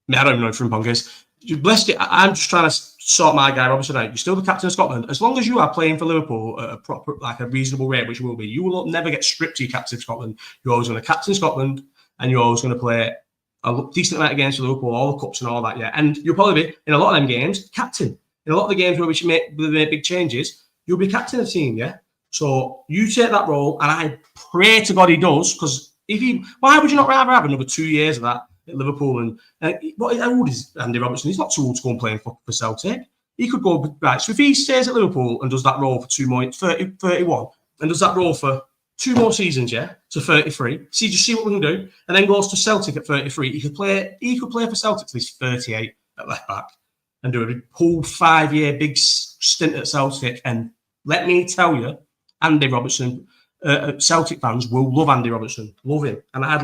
I don't even know what Frimpong is. Bless you. I'm just trying to sort my guy Robertson out. You're still the captain of Scotland. As long as you are playing for Liverpool at a proper, like a reasonable rate, which you will be, you will never get stripped to your captain of Scotland. You're always going to captain Scotland, and you're always going to play a decent amount of games for Liverpool, all the cups and all that. Yeah, and you'll probably be in a lot of them games captain. In a lot of the games where we should make big changes, you'll be captain of the team. Yeah. So you take that role, and I pray to God he does, because why would you not rather have another 2 years of that at Liverpool? And how old is Andy Robertson? He's not too old to go and play for Celtic. He could go right. So if he stays at Liverpool and does that role for 2 more, 31, and does that role for 2 more seasons, yeah, to 33. See what we can do, and then goes to Celtic at 33. He could play for Celtic till he's 38 at left back, and do a whole 5-year big stint at Celtic. And let me tell you, Andy Robertson, Celtic fans will love Andy Robertson, love him, and I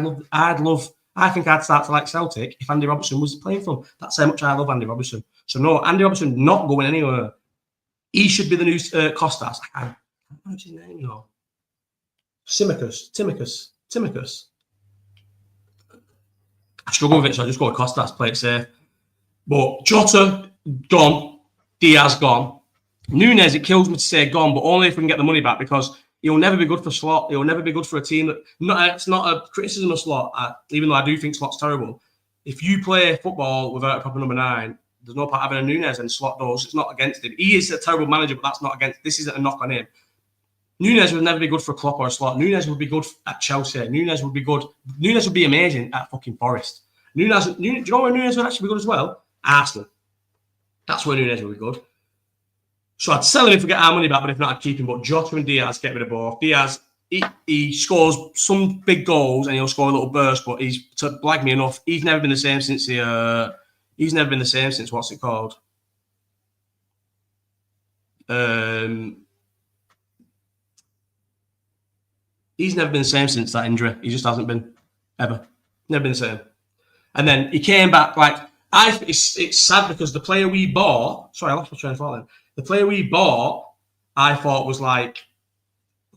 think I'd start to like Celtic if Andy Robertson was playing for them. That's how much I love Andy Robertson. So no, Andy Robertson not going anywhere. He should be the new Kostas. I don't know his name, you know. Timicus. I struggle with it, so I just go with Kostas, play it safe. But Jota, gone. Diaz, gone. Núñez, it kills me to say gone, but only if we can get the money back, because he'll never be good for Slot. He'll never be good for a team that... it's not a criticism of Slot, even though I do think Slot's terrible. If you play football without a proper number 9, there's no point having a Núñez, and Slot does. It's not against him. He is a terrible manager, but that's not against... This isn't a knock on him. Núñez would never be good for Klopp or a Slot. Núñez would be good at Chelsea. Núñez would be good. Núñez would be amazing at fucking Forest. Do you know where Núñez would actually be good as well? Arsenal. That's where Núñez would be good. So I'd sell him if we get our money back, but if not, I'd keep him. But Jota and Diaz, get rid of both. Diaz, he scores some big goals and he'll score a little burst, but he's, to blag me enough, he's never been the same since what's it called? He's never been the same since that injury. He just hasn't been, ever. Never been the same. And then he came back, it's sad because the player we bought, sorry, I lost my train of thought then. The player we bought, I thought was like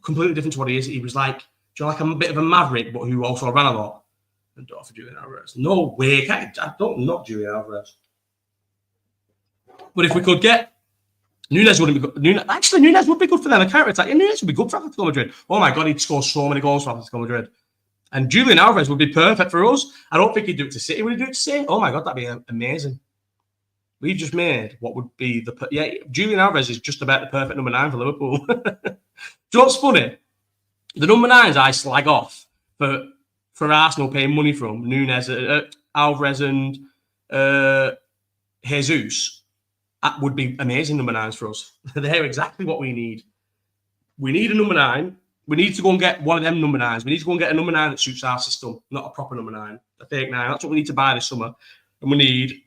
completely different to what he is. He was like, a bit of a maverick, but who also ran a lot. And don't for Julian Alvarez. No way. I don't not Julian Alvarez. But if we could get Núñez, wouldn't be good. Núñez would be good for them. A counter attack. Núñez would be good for Atletico Madrid. Oh my God, he'd score so many goals for Atletico Madrid. And Julian Alvarez would be perfect for us. I don't think he'd do it to City. Would he do it to City? Oh my God, that'd be amazing. We've just made what would be Julian Alvarez is just about the perfect number 9 for Liverpool. Do you know what's funny? The number 9s I slag off for Arsenal paying money from Núñez, Alvarez, and Jesus. That would be amazing number 9s for us. They're exactly what we need. We need a number 9. We need to go and get one of them number 9s. We need to go and get a number 9 that suits our system, not a proper number 9, a fake 9. That's what we need to buy this summer. And we need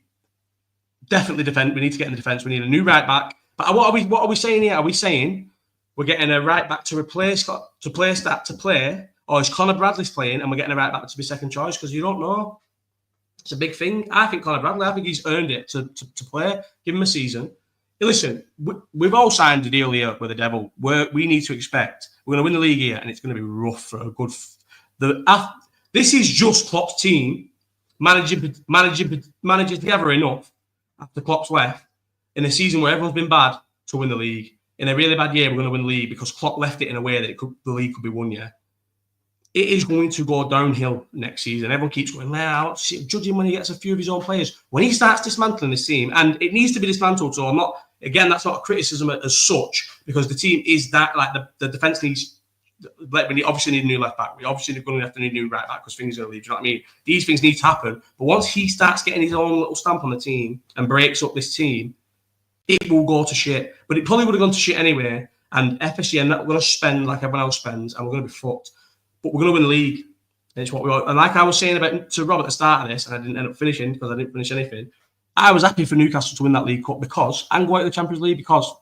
definitely defense. We need to get in the defense. We need a new right back. But what are we saying here? Are we saying we're getting a right back to replace that to play, or is Conor Bradley's playing and we're getting a right back to be second choice? Because you don't know. It's a big thing. I think Conor Bradley, he's earned it to play. Give him a season. Listen, we've all signed a deal here with the devil. We need to expect we're going to win the league here, and it's going to be rough for a good. This is just Klopp's team managing together enough after Klopp's left in a season where everyone's been bad to win the league. In a really bad year, we're going to win the league because Klopp left it in a way that the league could be won. Yeah, it is going to go downhill next season. Everyone keeps going, now, judging when he gets a few of his own players. When he starts dismantling this team, and it needs to be dismantled, so I'm not. Again, that's not a criticism as such, because the team is that, like, the defence needs, like, we obviously need a new left back. We obviously going to have to need a new right back because things are going to leave. Do you know what I mean? These things need to happen. But once he starts getting his own little stamp on the team and breaks up this team, it will go to shit. But it probably would have gone to shit anyway. And FSG are not going to spend like everyone else spends, and we're going to be fucked. But we're going to win the league. And it's what we are. And like I was saying about to Rob at the start of this, and I didn't end up finishing because I didn't finish anything. I was happy for Newcastle to win that League Cup and go out of the Champions League because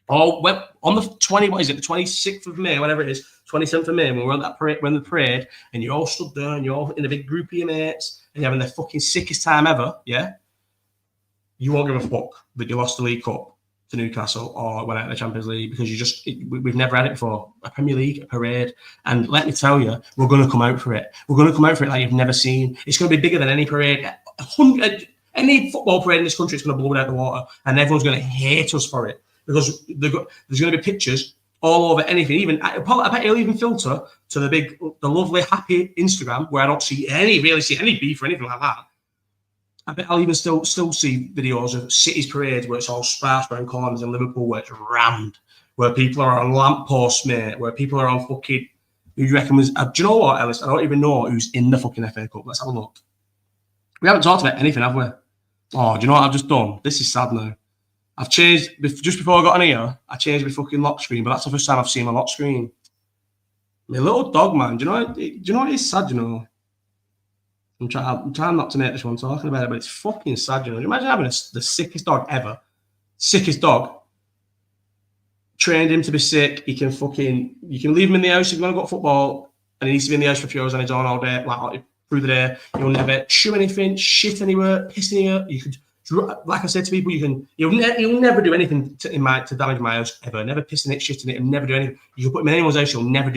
on the 26th of May, whatever it is, 27th of May, when we're on that parade, the parade, and you're all stood there and you're all in a big group of your mates and you're having the fucking sickest time ever, yeah? You won't give a fuck that you lost the League Cup to Newcastle or went out of the Champions League because we've never had it before. A Premier League, a parade. And let me tell you, we're going to come out for it. We're going to come out for it like you've never seen. It's going to be bigger than any parade. Any football parade in this country is going to blow it out the water, and everyone's going to hate us for it because there's going to be pictures all over anything. Even I bet it'll even filter to the lovely, happy Instagram where I don't really see any beef or anything like that. I bet I'll even still see videos of City's parades where it's all sparse around corners, and Liverpool where it's rammed, where people are on lampposts, mate, where people are on fucking. Who you reckon was? Do you know what, Ellis? I don't even know who's in the fucking FA Cup. Let's have a look. We haven't talked about anything, have we? Oh, do you know what I've just done? This is sad now. I've changed, just before I got on here, I changed my fucking lock screen, but that's the first time I've seen my lock screen. My little dog, man. Do you know what is sad, you know? I'm trying not to make this one talking about it, but it's fucking sad, you know? Imagine having the sickest dog ever. Sickest dog. Trained him to be sick. You can leave him in the house if you want to go to football, and he needs to be in the house for a few hours on his own all day, like through the day. You'll never chew anything, shit anywhere, piss anywhere. You could, like I said to people, you'll never do anything to damage my house ever. Never piss in it, shit in it, and never do anything. You can put him in anyone's house. You'll never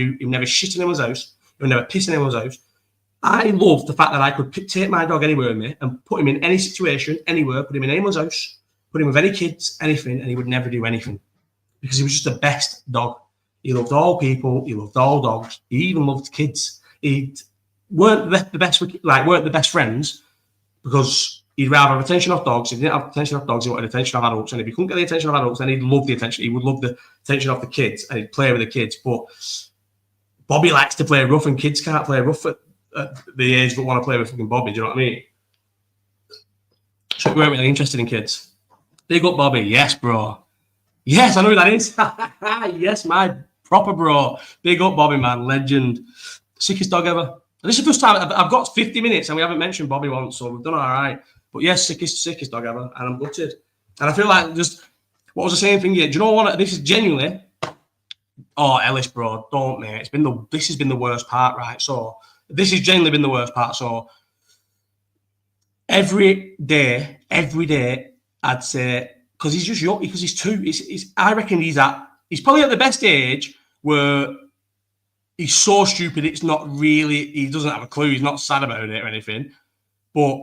shit in anyone's house. You'll never piss in anyone's house. I love the fact that I could take my dog anywhere with me and put him in any situation, anywhere, put him in anyone's house, put him with any kids, anything, and he would never do anything because he was just the best dog. He loved all people. He loved all dogs. He even loved kids. He weren't the best friends because he'd rather have attention off dogs. If he didn't have attention off dogs, he wanted attention off adults. And if he couldn't get the attention of adults, then he'd love the attention. He would love the attention of the kids and he'd play with the kids. But Bobby likes to play rough and kids can't play rough at the age that want to play with fucking Bobby. Do you know what I mean? So we weren't really interested in kids. Big up Bobby. Yes, bro. Yes, I know who that is. Yes, my proper bro. Big up Bobby, man. Legend. Sickest dog ever. This is the first time I've got 50 minutes and we haven't mentioned Bobby once, so we've done all right. But yes, sickest dog ever, and I'm gutted. And I feel like just what was the same thing here? Do you know what? This is genuinely. Oh, Ellis, bro, don't mate. This has been the worst part, right? So this has genuinely been the worst part. So every day, I'd say because he's just young, because he's two. I reckon he's probably at the best age where. He's so stupid, it's not really, he doesn't have a clue, he's not sad about it or anything, but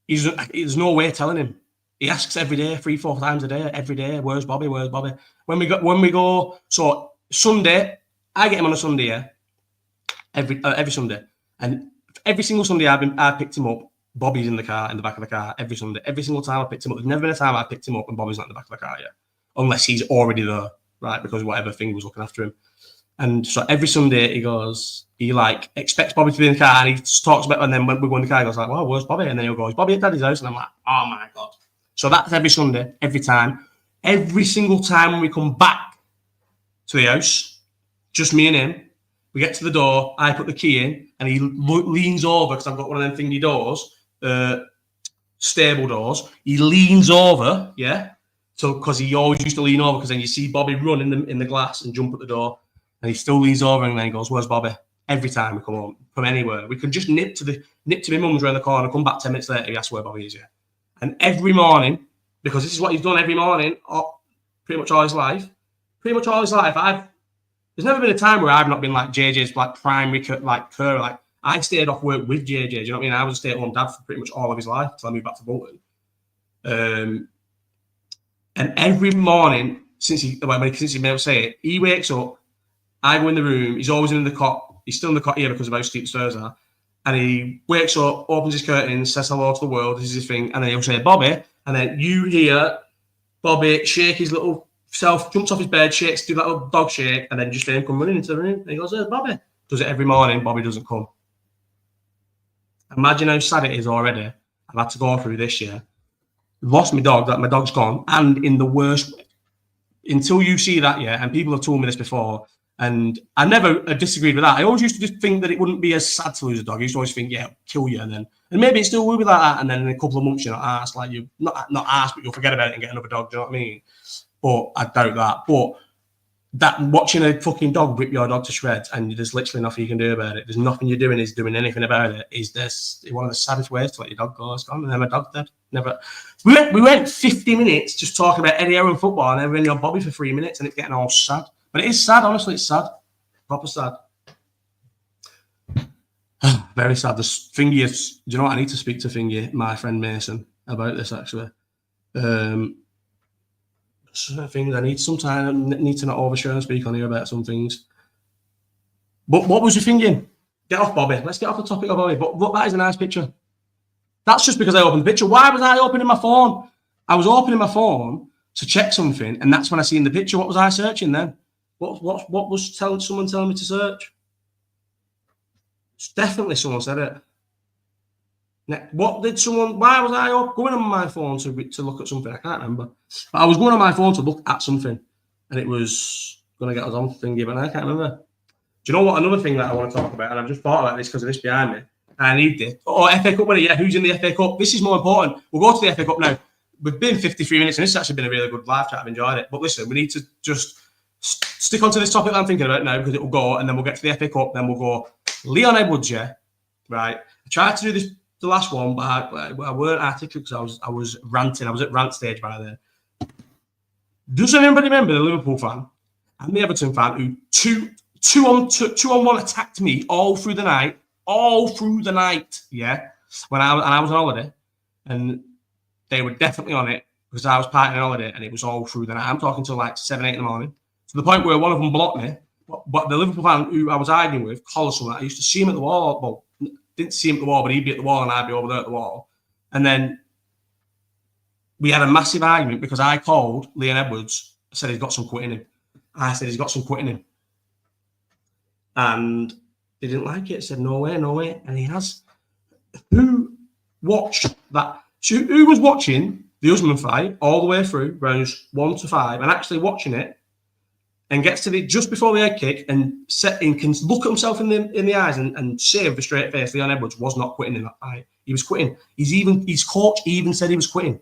there's no way telling him. He asks every day, 3-4 times a day, every day, where's Bobby? When we go, so Sunday, I get him on a Sunday, yeah, every Sunday, and every single Sunday I picked him up, Bobby's in the back of the car, every Sunday, every single time I picked him up. There's never been a time I picked him up and Bobby's not in the back of the car, yeah, unless he's already there, right, because whatever thing was looking after him. And so every Sunday he expects Bobby to be in the car and he talks about, and then when we go in the car, he goes like, well, where's Bobby? And then he'll go, is Bobby at Daddy's house? And I'm like, oh my God. So that's every Sunday, every time. Every single time when we come back to the house, just me and him, we get to the door, I put the key in and he leans over because I've got one of them thingy doors, stable doors. He leans over, yeah. So because he always used to lean over because then you see Bobby run in the glass and jump at the door. And he still leans over and then he goes, where's Bobby? Every time we come home from anywhere. We can just nip to my mum's around the corner, come back 10 minutes later, he asks where Bobby is, yeah. And every morning, because this is what he's done every morning, pretty much all his life. Pretty much all his life, there's never been a time where I've not been like JJ's like primary like carer. Like I stayed off work with JJ. Do you know what I mean? I was a stay-at-home dad for pretty much all of his life until I moved back to Bolton. And every morning since he been able to say it, he wakes up. I go in the room. He's always in the cot. He's still in the cot here because of how steep the stairs are. And he wakes up, opens his curtains, says hello to the world. This is his thing, and then he'll say Bobby, and then you hear Bobby shake his little self, jumps off his bed, shakes, do that little dog shake, and then just hear him come running into the room. And he goes, "Hey, Bobby." Does it every morning. Bobby doesn't come. Imagine how sad it is already. I've had to go through this year. Lost my dog. That my dog's gone, and in the worst way. Until you see that, yeah, and people have told me this before, and I never disagreed with that. I always used to just think that it wouldn't be as sad to lose a dog. I used to always think, yeah, it'll kill you, and maybe it still will be like that, and then in a couple of months you're not asked, like you not asked, but you'll forget about it and get another dog. Do you know what I mean? But I doubt that. But that watching a fucking dog rip your dog to shreds, and there's literally nothing you can do about it. There's nothing you're doing is doing anything about it. Is this one of the saddest ways to let your dog go? It's gone, and then my dog's dead. Never. We went 50 minutes just talking about Eddie Howe and football, and then we're in Bobby for 3 minutes, and it's getting all sad. But it is sad, honestly. It's sad, proper sad. Very sad. The Thingy is. Do you know what? I need to speak to Thingy, my friend Mason, about this actually. Certain things I need to not overshare and speak on here about some things. But what was you thinking? Get off Bobby. Let's get off the topic of Bobby. But look, that is a nice picture. That's just because I opened the picture. Why was I opening my phone? I was opening my phone to check something, and that's when I seen the picture. What was I searching then? What was someone telling me to search? It's definitely someone said it. What did someone? Why was I going on my phone to look at something? I can't remember. But I was going on my phone to look at something, and it was going to get us on Thingy, but I can't remember. Do you know what? Another thing that I want to talk about, and I've just thought about this because of this behind me, and I need this. Oh, FA Cup winner, yeah. Who's in the FA Cup? This is more important. We'll go to the FA Cup now. We've been 53 minutes, and this has actually been a really good live chat. I've enjoyed it. But listen, we need to just stick onto this topic that I'm thinking about now because it will go, and then we'll get to the FA Cup. Then we'll go Leon Edwards, yeah, right. I tried to do this. The last one, but I weren't articulate because I was ranting. I was at rant stage by then. Does anybody remember the Liverpool fan and the Everton fan who two on one attacked me all through the night? Yeah. When I was on holiday, and they were definitely on it because I was partying on holiday, and it was all through the night. I'm talking till like 7, 8 in the morning, to the point where one of them blocked me. But the Liverpool fan who I was arguing with, Collison, I used to see him at the wall. Well, didn't see him at the wall, but he'd be at the wall and I'd be over there at the wall. And then we had a massive argument because I called Leon Edwards. I said he's got some quit in him. And they didn't like it. Said, no way. And he has. Who watched that? So who was watching the Usman fight all the way through, rounds 1 to 5, and actually watching it, and gets to just before the head kick and can look at himself in the eyes and say with a straight face, Leon Edwards was not quitting in that fight. He was quitting. His coach even said he was quitting.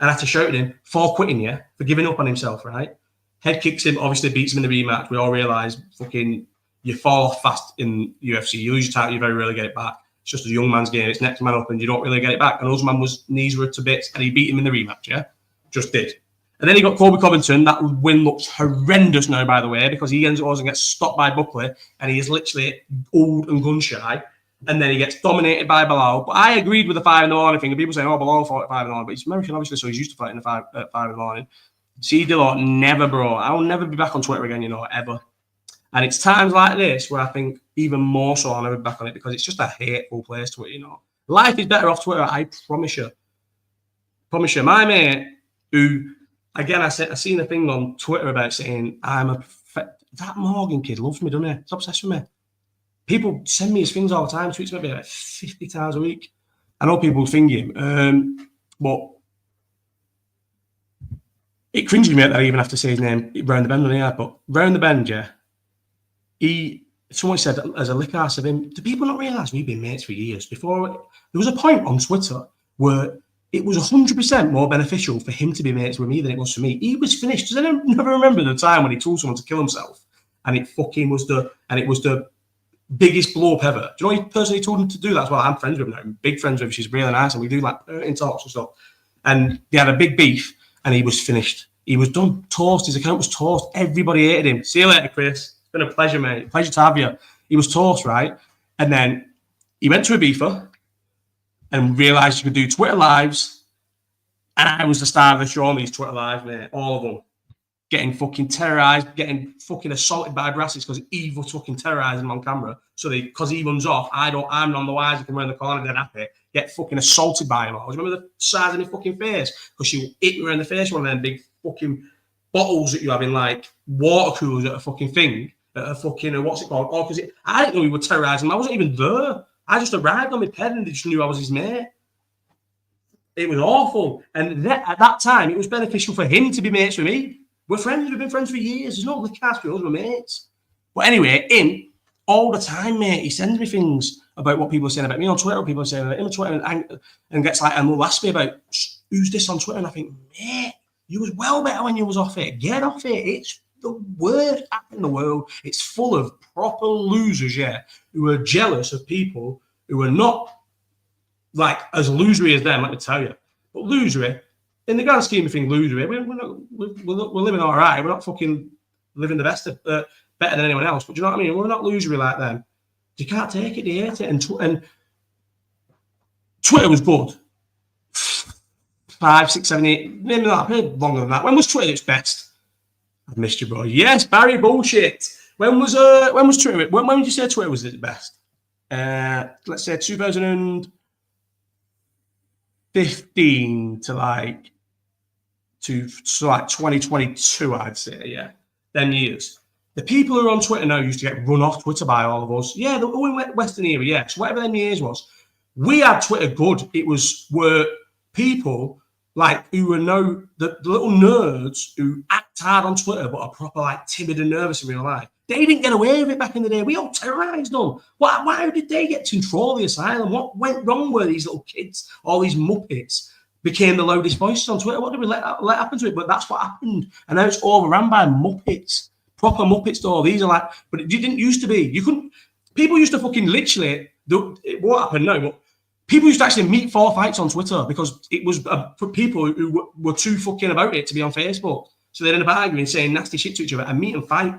And I had to shout at him for quitting, yeah, for giving up on himself, right? Head kicks him, obviously beats him in the rematch. We all realise fucking you fall off fast in UFC. You lose your title, you very rarely get it back. It's just a young man's game. It's next man up and you don't really get it back. And Usman knees were to bits and he beat him in the rematch, yeah? Just did. And then he got Colby Covington. That win looks horrendous now, by the way, because he ends up and gets stopped by Buckley, and he is literally old and gun shy. And then he gets dominated by Bilal. But I agreed with the 5 in the morning thing. And people say, "Oh, Bilal fought at 5 in the morning," but he's American, obviously, so he's used to fighting at 5 in the morning. C. Dillon never, bro. I'll never be back on Twitter again, ever. And it's times like this where I think even more so I'll never be back on it because it's just a hateful place, Twitter. Life is better off Twitter. I promise you. My mate who. Again, I seen a thing on Twitter about saying that Morgan kid loves me, doesn't he? He's obsessed with me. People send me his things all the time. Tweets maybe like 50 times a week. I know people think him, but it cringes me that I even have to say his name round the bend on here. But round the bend, yeah. Someone said as a lick ass of him. Do people not realise we've been mates for years? Before there was a point on Twitter where it was 100% more beneficial for him to be mates with me than it was for me. He was finished. Does anyone never remember the time when he told someone to kill himself, and it was the biggest blow up ever? Do you know he personally told him to do that as well? I'm friends with him now. I'm big friends with him. She's really nice, and we do like in talks and stuff. and they had a big beef, and he was finished. He was done. Toast. His account was toast. Everybody hated him. See you later, Chris. It's been a pleasure, mate. Pleasure to have you. He was toast, right? And then he went to a beefer and realised you could do Twitter lives. And I was the star of the show on these Twitter lives, mate. All of them. Getting fucking terrorised, getting fucking assaulted by brasses because Eve was fucking terrorising him on camera. So because he runs off, I'm none the wiser, can run in the corner, dead happy, get fucking assaulted by him. I remember the size of my fucking face because she hit me in the face with one of them big fucking bottles that you have in like water coolers at a fucking thing, at a fucking, what's it called? Oh, because I didn't know he was terrorising him. I wasn't even there. I just arrived on my ped and they just knew I was his mate. It was awful. And at that time, it was beneficial for him to be mates with me. We're friends. We've been friends for years. There's no cast with us. We're mates. But anyway, all the time, mate, he sends me things about what people are saying about me on Twitter, what people are saying about him on Twitter, and gets like, and will ask me about who's this on Twitter, and I think, mate, you was well better when you was off it. Get off it. It's the worst app in the world. It's full of proper losers, yeah, who are jealous of people who are not like as losery as them. Let me tell you, but losery. In the grand scheme of things, losery, we're living all right. We're not fucking living the best, better than anyone else. But do you know what I mean? We're not losery like them. You can't take it, you hate it. And Twitter was good. 5, 6, 7, 8, maybe not longer than that. When was Twitter its best? I've missed you, bro. Yes, Barry bullshit. When was Twitter? When would you say Twitter was its best? Let's say 2015 to like 2022, I'd say, yeah. Them years. The people who are on Twitter now used to get run off Twitter by all of us. Yeah, they're all in Western era, yeah. So whatever them years was, we had Twitter good. It were people like who were the little nerds who act hard on Twitter but are proper like timid and nervous in real life. They didn't get away with it back in the day. We all terrorised them. Why did they get to control the asylum? What went wrong where these little kids, all these muppets, became the loudest voices on Twitter? What did we let happen to it? But that's what happened. And now it's overrun by muppets. Proper muppets, though. These are like, but it didn't used to be. You couldn't, people used to fucking literally, what happened now, but people used to actually meet for fights on Twitter because it was for people who were too fucking about it to be on Facebook. So they'd end up arguing, saying nasty shit to each other and meet and fight.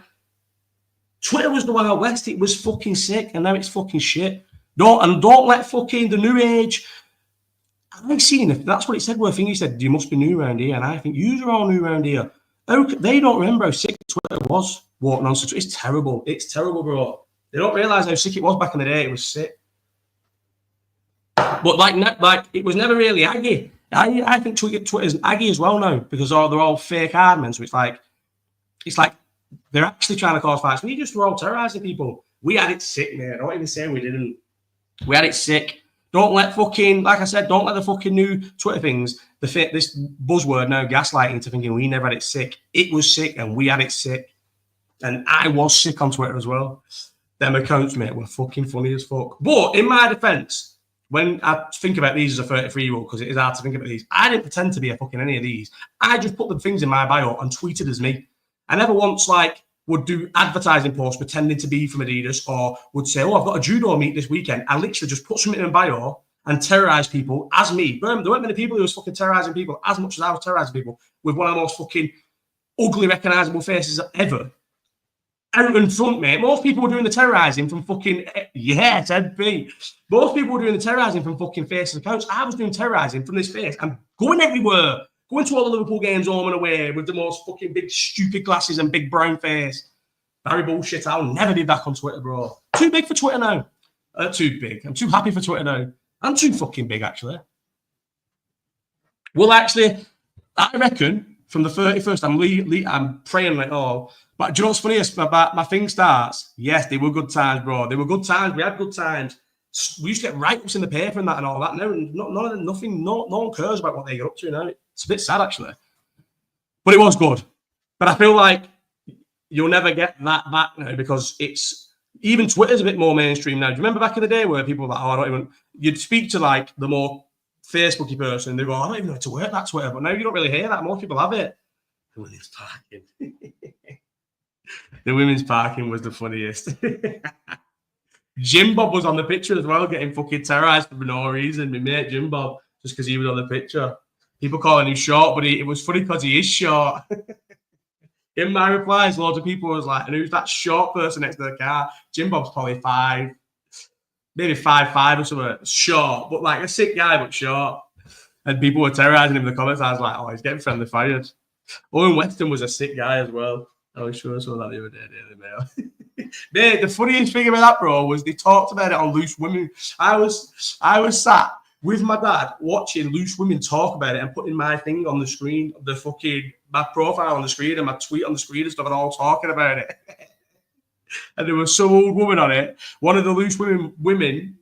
Twitter was the Wild West. It was fucking sick, and now it's fucking shit. Don't let fucking the new age. I've seen if that's what it said. Well, I think he said you must be new around here, and I think you are all new around here. They don't remember how sick Twitter was walking on. So it's terrible. It's terrible, bro. They don't realise how sick it was back in the day. It was sick. But like it was never really aggy. I think Twitter's aggy as well now because they're all fake hardmen. So it's like they're actually trying to cause fights. We just were all terrorising people. We had it sick, mate. Don't even say we didn't. We had it sick. Don't let fucking, like I said, don't let the fucking new Twitter things, this buzzword now, gaslighting to thinking we never had it sick. It was sick and we had it sick. And I was sick on Twitter as well. Them accounts, mate, were fucking funny as fuck. But in my defense, when I think about these as a 33-year-old, because it is hard to think about these, I didn't pretend to be a fucking any of these. I just put the things in my bio and tweeted as me. I never once would do advertising posts pretending to be from Adidas or would say, oh, I've got a judo meet this weekend. I literally just put something in my bio and terrorise people as me. There weren't many people who was fucking terrorising people as much as I was terrorising people with one of the most fucking ugly, recognisable faces ever. Out in front, mate. Most people were doing the terrorising from fucking, yes, NP. Most people were doing the terrorising from fucking faces and accounts. I was doing terrorising from this face. I'm going everywhere. Going to all the Liverpool games home and away with the most fucking big, stupid glasses and big brown face. Very bullshit. I'll never be back on Twitter, bro. Too big for Twitter now. Too big. I'm too happy for Twitter now. I'm too fucking big, actually. Well, actually, I reckon from the 31st, I'm praying like, oh. But do you know what's funniest about my thing starts? Yes, they were good times, bro. They were good times. We had good times. We used to get write-ups in the paper and that and all that. Now, none of them, nothing, no one cares about what they get up to now. It's a bit sad, actually. But it was good. But I feel like you'll never get that back now because it's, even Twitter's a bit more mainstream now. Do you remember back in the day where people were like, oh, I don't even, you'd speak to like the more Facebooky person, they go, I don't even know how to work that Twitter. But now you don't really hear that. Most people have it. The women's parking. The women's parking was the funniest. Jim Bob was on the picture as well, getting fucking terrorised for no reason. My mate Jim Bob, just because he was on the picture. People calling him short, but it was funny because he is short. In my replies, loads of people was like, and who's that short person next to the car? Jim Bob's probably 5, maybe 5'5" or something. Short, but like a sick guy, but short. And people were terrorising him in the comments. I was like, oh, he's getting friendly fired. Owen Weston was a sick guy as well. I was sure I saw that the other day, Daily Mail. Mate, the funniest thing about that, bro, was they talked about it on Loose Women. I was sat with my dad watching Loose Women talk about it and putting my thing on the screen, my profile on the screen and my tweet on the screen and stuff, and all talking about it. And there was some old woman on it. One of the Loose women.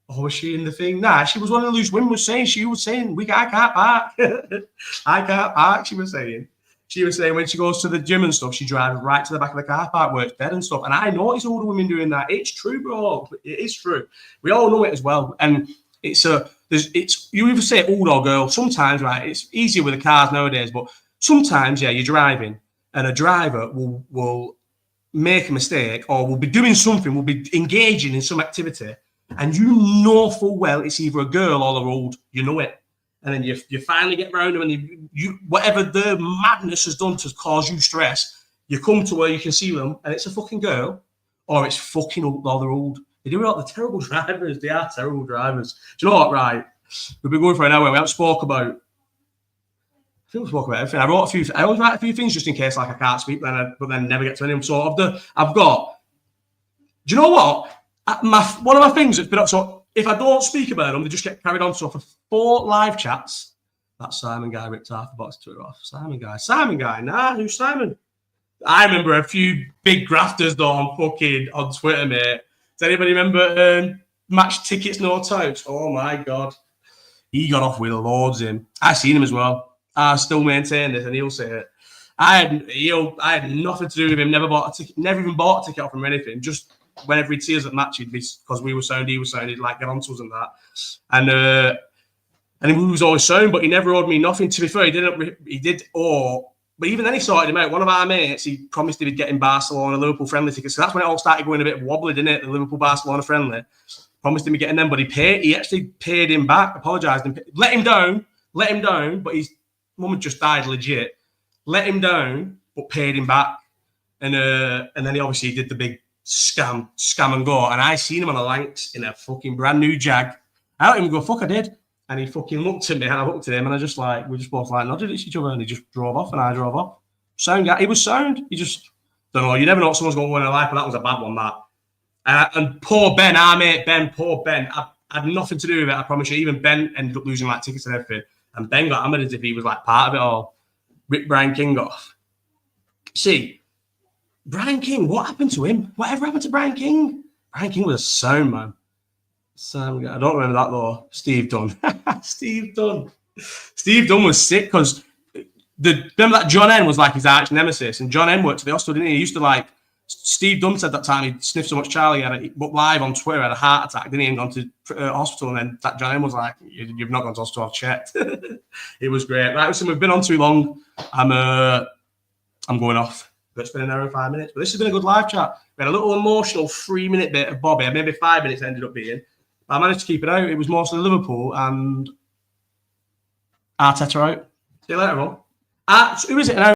Oh, was she in the thing? Nah, she was one of the Loose women. She was saying, I can't park. I can't park, she was saying. She was saying when she goes to the gym and stuff, she drives right to the back of the car park where it's dead and stuff. And I notice older women doing that. It's true, bro. It is true. We all know it as well. And you either say old or girl. Sometimes, right, it's easier with the cars nowadays, but sometimes, yeah, you're driving and a driver will make a mistake or will be doing something, will be engaging in some activity, and you know full well it's either a girl or they're old. You know it. And then you finally get round them, and you whatever the madness has done to cause you stress, you come to where you can see them, and it's a fucking girl, or it's fucking old, or they're old. They do it all. They're terrible drivers. They are terrible drivers. Do you know what? Right, we've been going for an hour. We haven't spoke about. I think we spoke about everything. I always write a few things just in case, like I can't speak, but then never get to any of them. So I've got. Do you know what? One of my things that's been up. So if I don't speak about them, they just get carried on. So for 4 live chats, that Simon guy ripped half the box Twitter off. Simon guy. Nah, who's Simon? I remember a few big grafters though on Twitter, mate. Does anybody remember match tickets, no types? Oh my god, he got off with loads in. I seen him as well. I still maintain this, and he'll say it. I had nothing to do with him. Never even bought a ticket off him or anything. Just whenever he'd see us at matches, because we were sound, he was sound, he'd like get on to us and that. And he was always sound, but he never owed me nothing. To be fair, but even then he sorted him out. One of our mates, he promised he'd get him Barcelona, Liverpool friendly tickets. So that's when it all started going a bit wobbly, didn't it? The Liverpool Barcelona friendly. Promised him getting them, but he actually paid him back, apologised and let him down, but his mum had just died legit. Let him down, but paid him back. And then he obviously did the big scam and go. And I seen him on the Lancs in a fucking brand new Jag. I don't even go, fuck, I did. And he fucking looked at me, and I looked at him, and we just both like nodded at each other, and he just drove off, and I drove off. Sound guy, he was sound. He just, don't know, you never know what someone's going to win in life, but that was a bad one, that. And poor Ben, our mate Ben, I had nothing to do with it, I promise you. Even Ben ended up losing like tickets and everything. And Ben got hammered as if he was like part of it all. Ripped Brian King off. See, Brian King, what happened to him? Whatever happened to Brian King? Brian King was a sound man. Sam, I don't remember that though. Steve Dunn. Steve Dunn was sick because remember that John N was like his arch nemesis, and John N worked at the hospital, didn't he? He used to like. Steve Dunn said that time he sniffed so much Charlie, but live on Twitter, had a heart attack, didn't he? And gone to hospital, and then that John N was like, "You've not gone to hospital, I've checked." It was great. Right, so we've been on too long. I'm going off. But it's been an hour and 5 minutes. But this has been a good live chat. We had a little emotional 3-minute bit of Bobby, maybe 5 minutes ended up being. I managed to keep it out. It was mostly Liverpool and Arteta out. See you later, everyone. Who is it now?